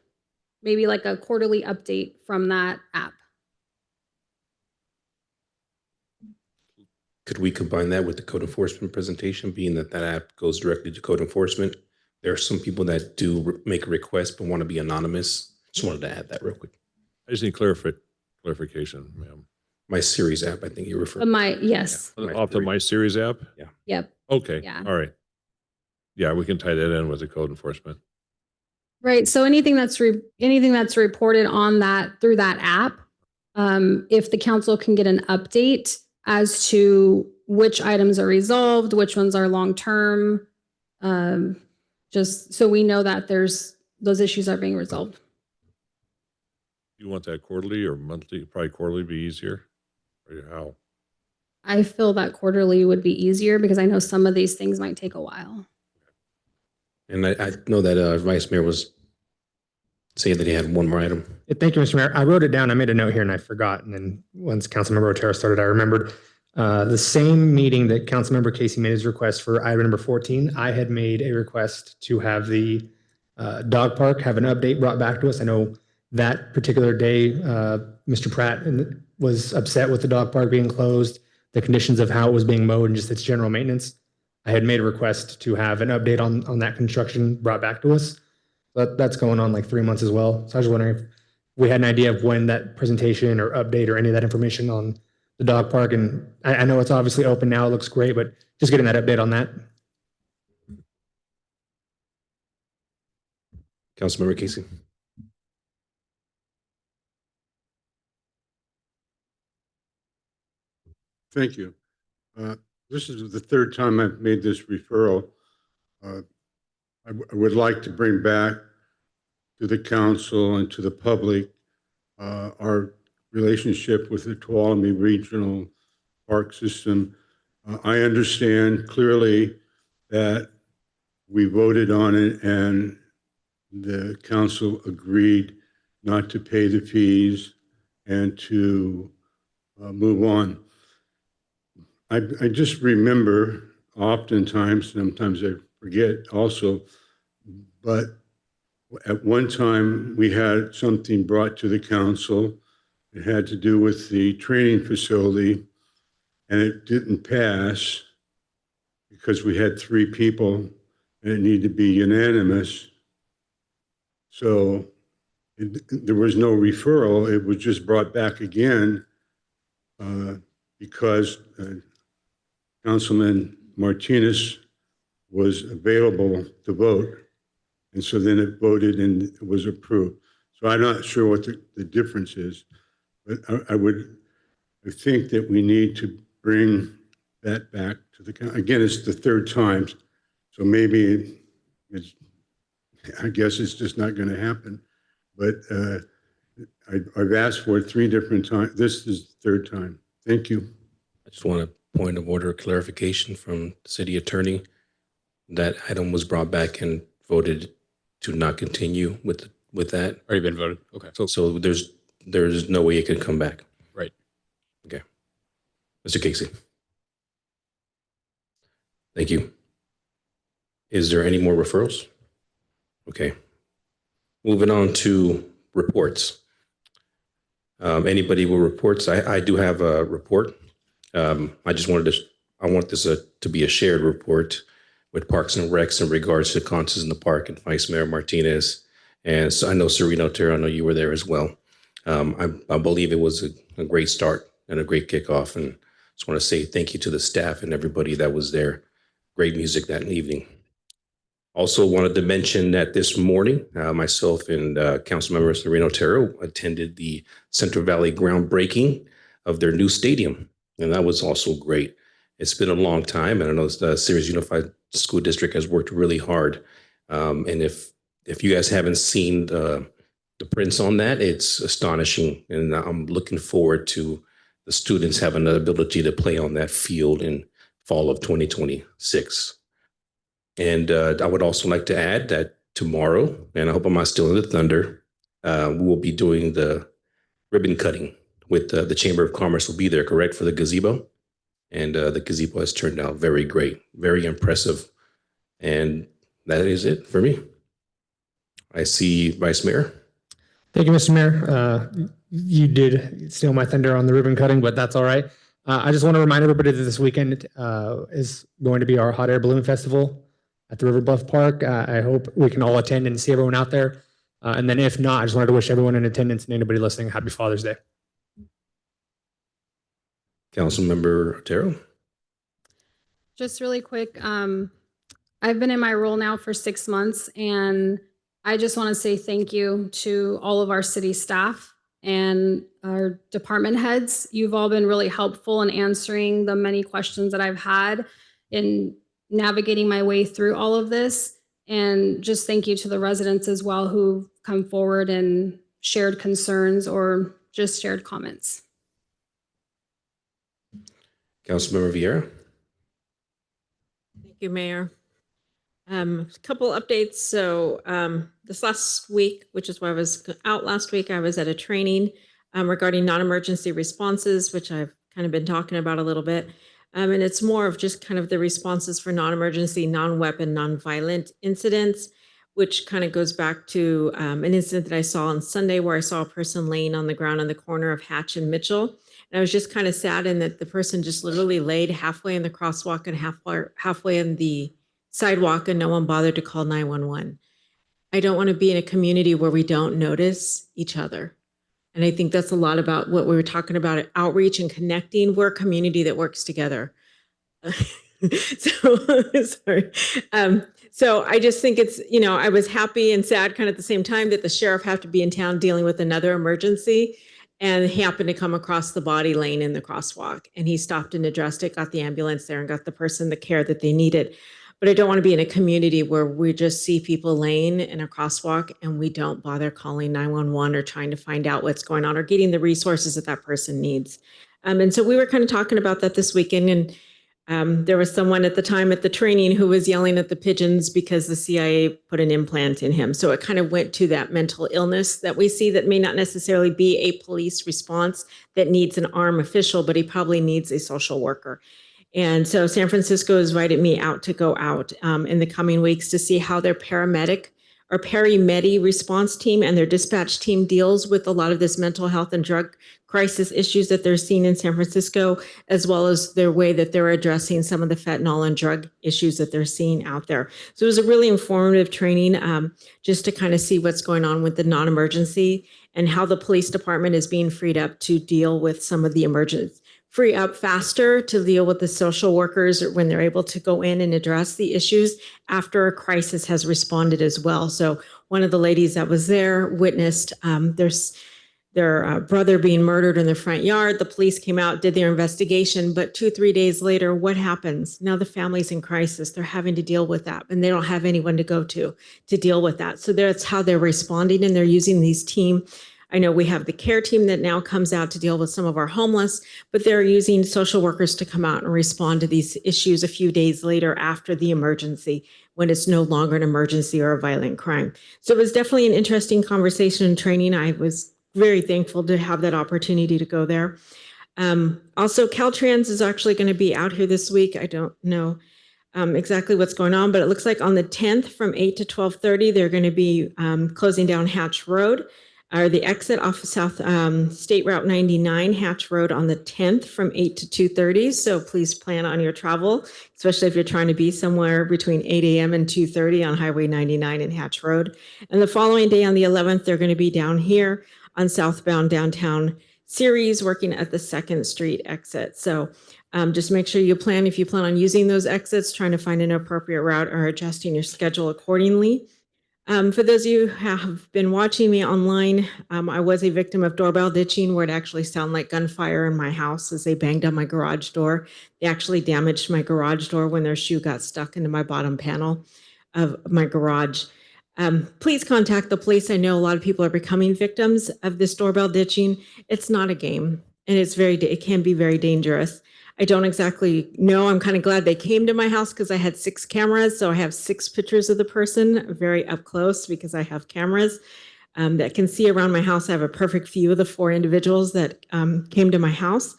[SPEAKER 8] Maybe like a quarterly update from that app.
[SPEAKER 1] Could we combine that with the code enforcement presentation, being that app goes directly to code enforcement? There are some people that do make a request but want to be anonymous. Just wanted to add that real quick.
[SPEAKER 10] I just need clarification, ma'am.
[SPEAKER 1] My Ceres app, I think you refer.
[SPEAKER 8] Yes.
[SPEAKER 1] Yeah,
[SPEAKER 10] Off the My Series app?
[SPEAKER 1] Yeah.
[SPEAKER 8] Yep.
[SPEAKER 10] Okay.
[SPEAKER 8] Yeah.
[SPEAKER 10] All right. Yeah, we can tie that in with the code enforcement.
[SPEAKER 8] Right. So anything that's reported on that through that app, if the council can get an update as to which items are resolved, which ones are long-term, just so we know that those issues are being resolved.
[SPEAKER 10] You want that quarterly or monthly? Probably quarterly be easier. Or how?
[SPEAKER 8] I feel that quarterly would be easier because I know some of these things might take a while.
[SPEAKER 1] And I know that Vice Mayor was say that he had one more item.
[SPEAKER 14] Thank you, Mr. Mayor. I wrote it down. I made a note here and I forgot. And then once Councilmember Otero started, I remembered the same meeting that Councilmember Casey made his request for item number 14. I had made a request to have the dog park have an update brought back to us. I know that particular day, Mr. Pratt was upset with the dog park being closed, the conditions of how it was being mowed and just its general maintenance. I had made a request to have an update on that construction brought back to us. That's going on like 3 months as well. So I was wondering if we had an idea of when that presentation or update or any of that information on the dog park. And I know it's obviously open now. It looks great, but just getting that update on that.
[SPEAKER 1] Councilmember Casey.
[SPEAKER 13] Thank you. This is the third time I've made this referral. I would like to bring back to the council and to the public our relationship with the Tuolumne Regional Park System. I understand clearly that we voted on it and the council agreed not to pay the fees and to move on. I just remember oftentimes, sometimes I forget also, but at one time we had something brought to the council. It had to do with the training facility and it didn't pass because we had 3 people and it needed to be unanimous. So there was no referral. It was just brought back again because Councilman Martinez was available to vote. And so then it voted and it was approved. So I'm not sure what the difference is, but I think that we need to bring that back to the council. Again, it's the third time, so maybe I guess it's just not going to happen. But I've asked for it 3 different times. This is the third time. Thank you.
[SPEAKER 1] I just want a point of order clarification from the city attorney. That item was brought back and voted to not continue with that.
[SPEAKER 15] Already been voted. Okay.
[SPEAKER 1] So there's no way it can come back.
[SPEAKER 15] Right.
[SPEAKER 1] Okay. Mr. Casey. Thank you. Is there any more referrals? Okay. Moving on to reports. Anybody with reports? I do have a report. I just wanted to, I want this to be a shared report with Parks and Recs in regards to concerts in the park and Vice Mayor Martinez. And so I know Serena Otero, I know you were there as well. I believe it was a great start and a great kickoff. And just want to say thank you to the staff and everybody that was there. Great music that evening. Also wanted to mention that this morning, myself and Councilmember Serena Otero attended the Central Valley groundbreaking of their new stadium. And that was also great. It's been a long time, and I know the Ceres Unified School District has worked really hard. And if you guys haven't seen the prints on that, it's astonishing. And I'm looking forward to the students having the ability to play on that field in fall of 2026. And I would also like to add that tomorrow, and I hope I'm not stealing the thunder, we will be doing the ribbon cutting with the Chamber of Commerce will be there, correct, for the gazebo? And the gazebo has turned out very great, very impressive. And that is it for me. I see Vice Mayor.
[SPEAKER 14] Thank you, Mr. Mayor. You did steal my thunder on the ribbon cutting, but that's all right. I just want to remind everybody that this weekend is going to be our Hot Air Balloon Festival at the River Bluff Park. I hope we can all attend and see everyone out there. And then if not, I just wanted to wish everyone in attendance and anybody listening happy Father's Day.
[SPEAKER 1] Councilmember Otero.
[SPEAKER 8] Just really quick, I've been in my role now for 6 months, and I just want to say thank you to all of our city staff and our department heads. You've all been really helpful in answering the many questions that I've had in navigating my way through all of this. And just thank you to the residents as well who've come forward and shared concerns or just shared comments.
[SPEAKER 1] Councilmember Vieira.
[SPEAKER 12] Thank you, Mayor. A couple updates. So this last week, which is why I was out last week, I was at a training regarding non-emergency responses, which I've kind of been talking about a little bit. And it's more of just kind of the responses for non-emergency, non-weapon, non-violent incidents, which kind of goes back to an incident that I saw on Sunday where I saw a person laying on the ground on the corner of Hatch and Mitchell. And I was just kind of saddened that the person just literally laid halfway in the crosswalk and halfway in the sidewalk, and no one bothered to call 911. I don't want to be in a community where we don't notice each other. And I think that's a lot about what we were talking about, outreach and connecting. We're a community that works together. Sorry. So I just think it's, I was happy and sad kind of at the same time that the sheriff had to be in town dealing with another emergency, and he happened to come across the body laying in the crosswalk, and he stopped and addressed it, got the ambulance there, and got the person the care that they needed. But I don't want to be in a community where we just see people laying in a crosswalk and we don't bother calling 911 or trying to find out what's going on or getting the resources that that person needs. And so we were kind of talking about that this weekend, and there was someone at the time at the training who was yelling at the pigeons because the CIA put an implant in him. So it kind of went to that mental illness that we see that may not necessarily be a police response that needs an armed official, but he probably needs a social worker. And so San Francisco has invited me out to go out in the coming weeks to see how their paramedic or peri-medi response team and their dispatch team deals with a lot of this mental health and drug crisis issues that they're seeing in San Francisco, as well as their way that they're addressing some of the fentanyl and drug issues that they're seeing out there. So it was a really informative training just to kind of see what's going on with the non-emergency and how the police department is being freed up to deal with some of the emergencies. Free up faster to deal with the social workers when they're able to go in and address the issues after a crisis has responded as well. So one of the ladies that was there witnessed their brother being murdered in the front yard. The police came out, did their investigation, but 2-3 days later, what happens? Now the family's in crisis. They're having to deal with that, and they don't have anyone to go to deal with that. So that's how they're responding, and they're using these team. I know we have the care team that now comes out to deal with some of our homeless, but they're using social workers to come out and respond to these issues a few days later after the emergency, when it's no longer an emergency or a violent crime. So it was definitely an interesting conversation and training. I was very thankful to have that opportunity to go there. Also, Caltrans is actually going to be out here this week. I don't know exactly what's going on, but it looks like on the 10th from 8 to 12:30, they're going to be closing down Hatch Road, or the exit off of South State Route 99, Hatch Road on the 10th from 8 to 2:30. So please plan on your travel, especially if you're trying to be somewhere between 8 a.m. and 2:30 on Highway 99 and Hatch Road. And the following day on the 11th, they're going to be down here on southbound downtown Ceres, working at the 2nd Street exit. So just make sure you plan, if you plan on using those exits, trying to find an appropriate route or adjusting your schedule accordingly. For those of you who have been watching me online, I was a victim of doorbell ditching, where it actually sounded like gunfire in my house as they banged on my garage door. They actually damaged my garage door when their shoe got stuck into my bottom panel of my garage. Please contact the police. I know a lot of people are becoming victims of this doorbell ditching. It's not a game, and it can be very dangerous. I don't exactly know. I'm kind of glad they came to my house because I had 6 cameras. So I have 6 pictures of the person very up close because I have cameras that can see around my house. I have a perfect view of the 4 individuals that came to my house.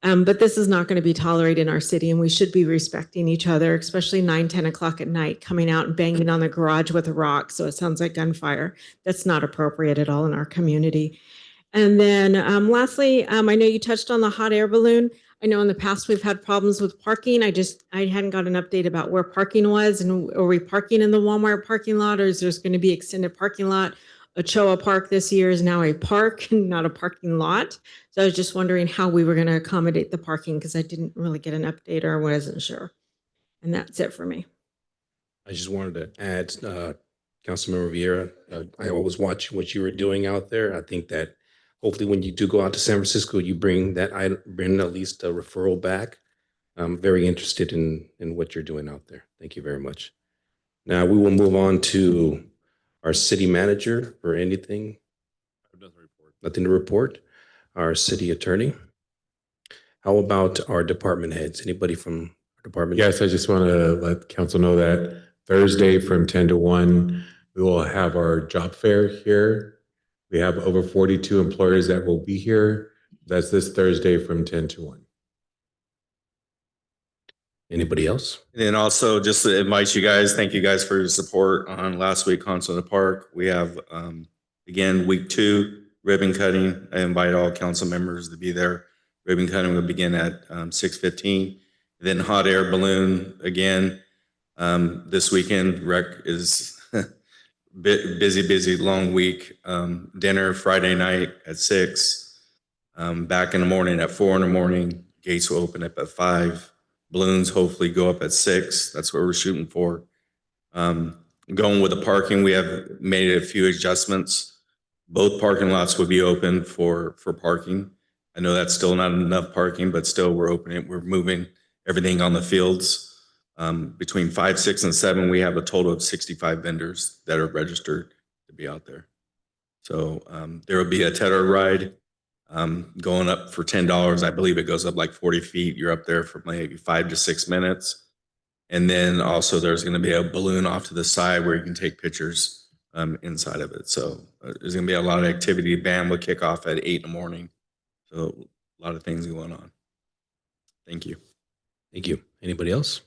[SPEAKER 12] But this is not going to be tolerated in our city, and we should be respecting each other, especially 9, 10 o'clock at night, coming out and banging on the garage with a rock. So it sounds like gunfire. That's not appropriate at all in our community. And then lastly, I know you touched on the hot air balloon. I know in the past we've had problems with parking. I hadn't got an update about where parking was, and are we parking in the Walmart parking lot, or is there going to be extended parking lot? Ochoa Park this year is now a park, not a parking lot. So I was just wondering how we were going to accommodate the parking, because I didn't really get an update or wasn't sure. And that's it for me.
[SPEAKER 1] I just wanted to add, Councilmember Vieira, I always watch what you were doing out there. I think that hopefully when you do go out to San Francisco, you bring at least a referral back. I'm very interested in what you're doing out there. Thank you very much. Now we will move on to our city manager for anything. Nothing to report. Our city attorney. How about our department heads? Anybody from our department?
[SPEAKER 18] Yes, I just want to let council know that Thursday from 10 to 1, we will have our job fair here. We have over 42 employers that will be here. That's this Thursday from 10 to 1.
[SPEAKER 1] Anybody else?
[SPEAKER 19] And then also just to invite you guys, thank you guys for your support on last week, Concert in the Park. We have, again, week 2, ribbon cutting. I invite all council members to be there. Ribbon cutting will begin at 6:15. Then hot air balloon again. This weekend, rec is busy, long week. Dinner Friday night at 6. Back in the morning at 4 in the morning. Gates will open up at 5. Balloons hopefully go up at 6. That's what we're shooting for. Going with the parking, we have made a few adjustments. Both parking lots will be open for parking. I know that's still not enough parking, but still we're opening. We're moving everything on the fields. Between 5, 6, and 7, we have a total of 65 vendors that are registered to be out there. So there will be a tether ride. Going up for $10. I believe it goes up like 40 feet. You're up there for maybe 5 to 6 minutes. And then also there's going to be a balloon off to the side where you can take pictures inside of it. So there's going to be a lot of activity. Band will kick off at 8 in the morning. So a lot of things going on. Thank you.
[SPEAKER 1] Thank you. Anybody else?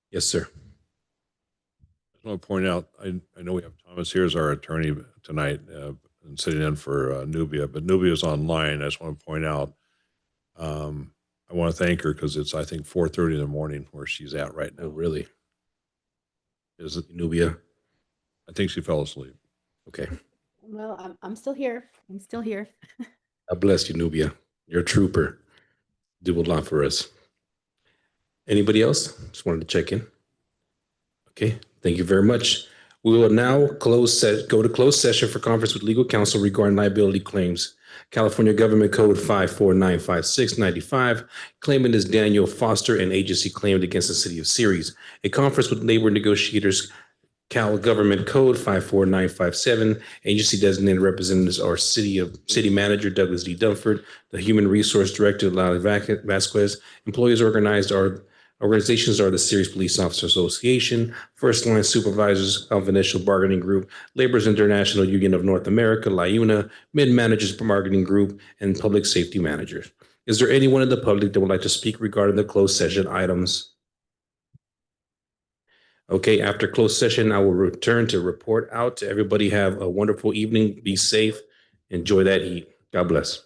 [SPEAKER 1] Yes, sir.
[SPEAKER 10] I just want to point out, I know we have Thomas here as our attorney tonight, and sitting in for Nubia, but Nubia is online. I just want to point out, I want to thank her because it's, I think, 4:30 in the morning where she's at right now.
[SPEAKER 1] Oh, really?
[SPEAKER 10] Is it
[SPEAKER 1] Nubia?
[SPEAKER 10] I think she fell asleep.
[SPEAKER 1] Okay.
[SPEAKER 17] Well, I'm still here. I'm still here.
[SPEAKER 1] God bless you, Nubia. You're a trooper. Do a lot for us. Anybody else? Just wanted to check in. Okay. Thank you very much. We will now go to closed session for conference with legal counsel regarding liability claims. California Government Code 5495695. Claimant is Daniel Foster, an agency claimed against the city of Ceres. A conference with labor negotiators. Cal Government Code 54957. Agency designated representatives are City Manager Douglas D. Dunford, the Human Resource Director Lally Vasquez. Organizations are the Ceres Police Officers Association, First Line Supervisors of Initial Bargaining Group, Laborers International Union of North America, LIUNA, Mid Managers Bargaining Group, and Public Safety Managers. Is there anyone in the public that would like to speak regarding the closed session items? Okay, after closed session, I will return to report out. Everybody have a wonderful evening. Be safe. Enjoy that heat. God bless.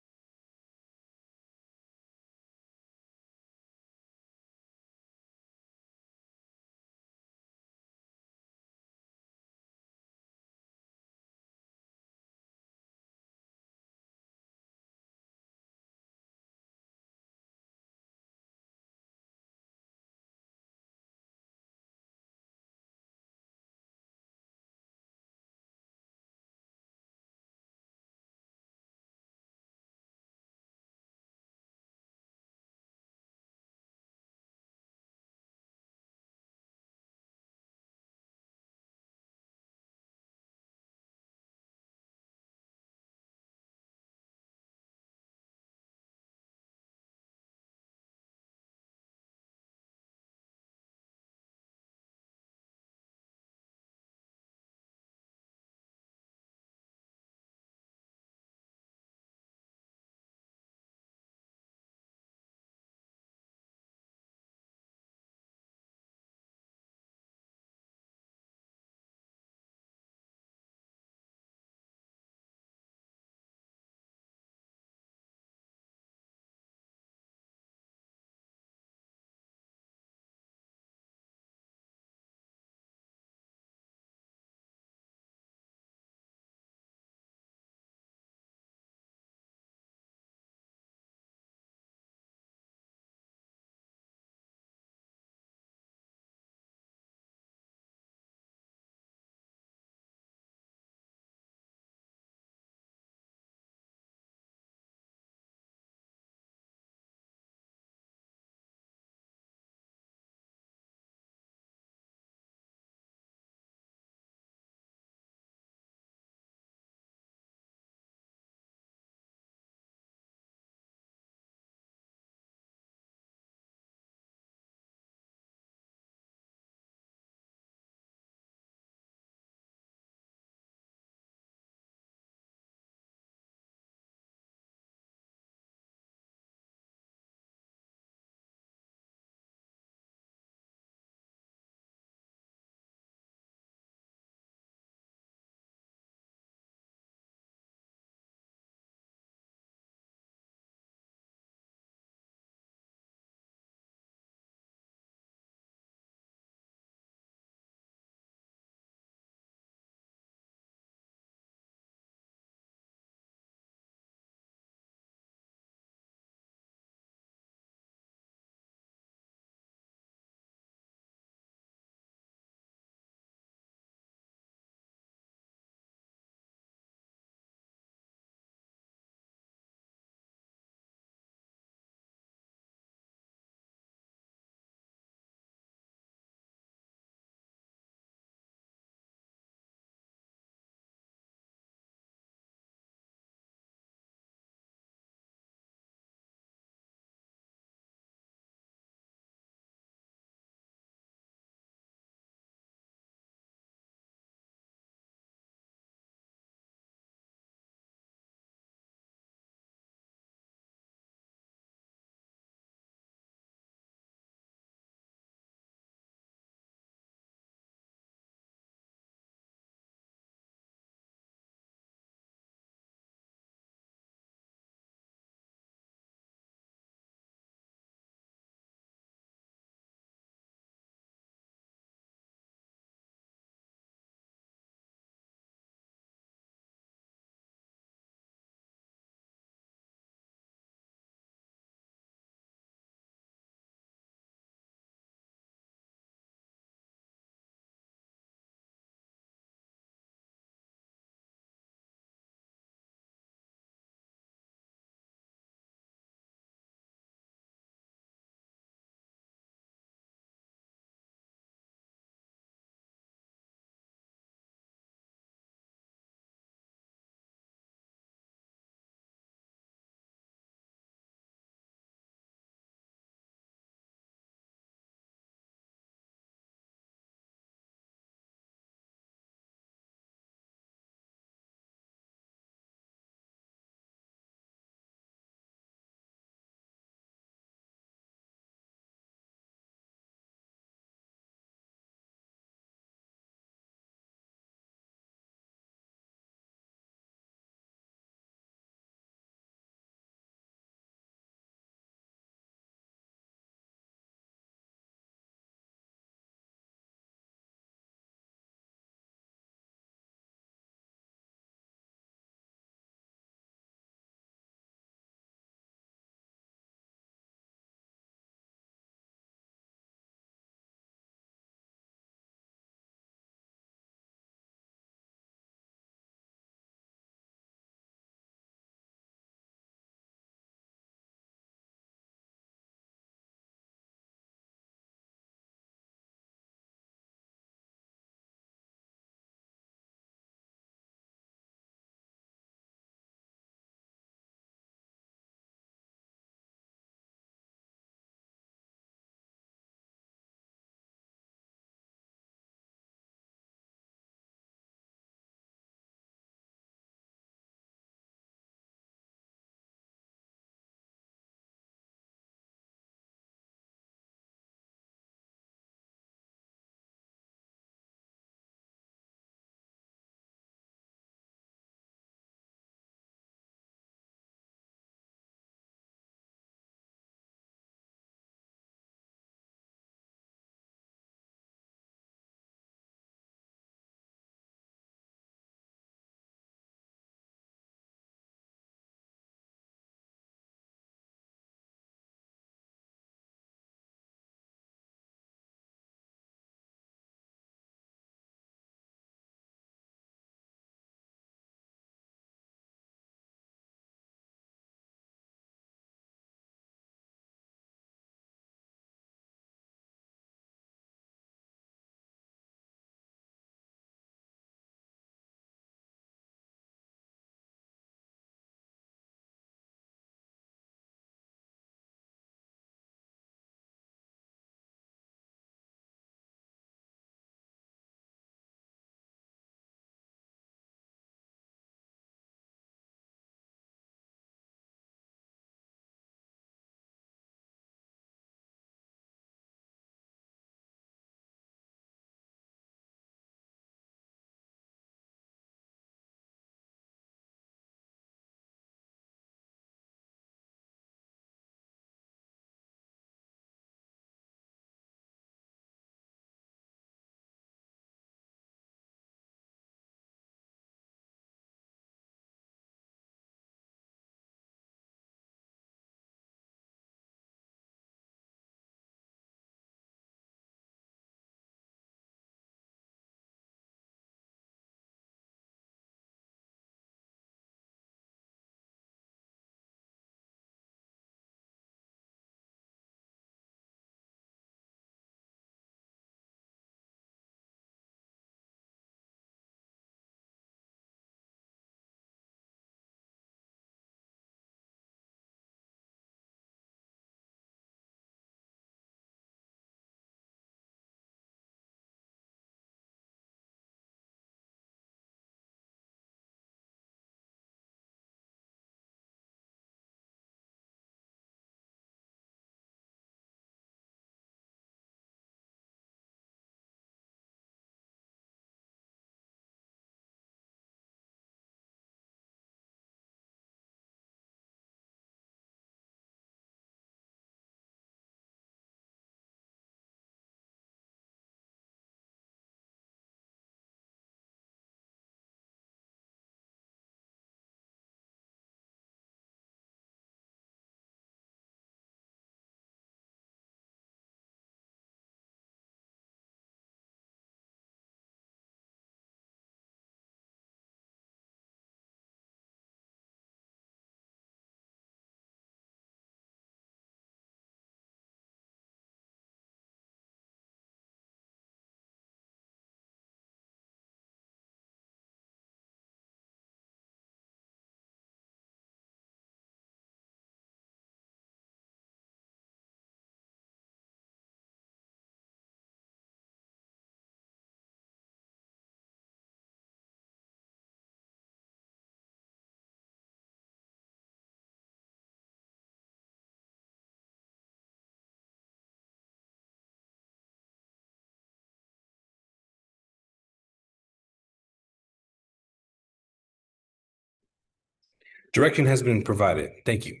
[SPEAKER 1] Direction has been provided. Thank you.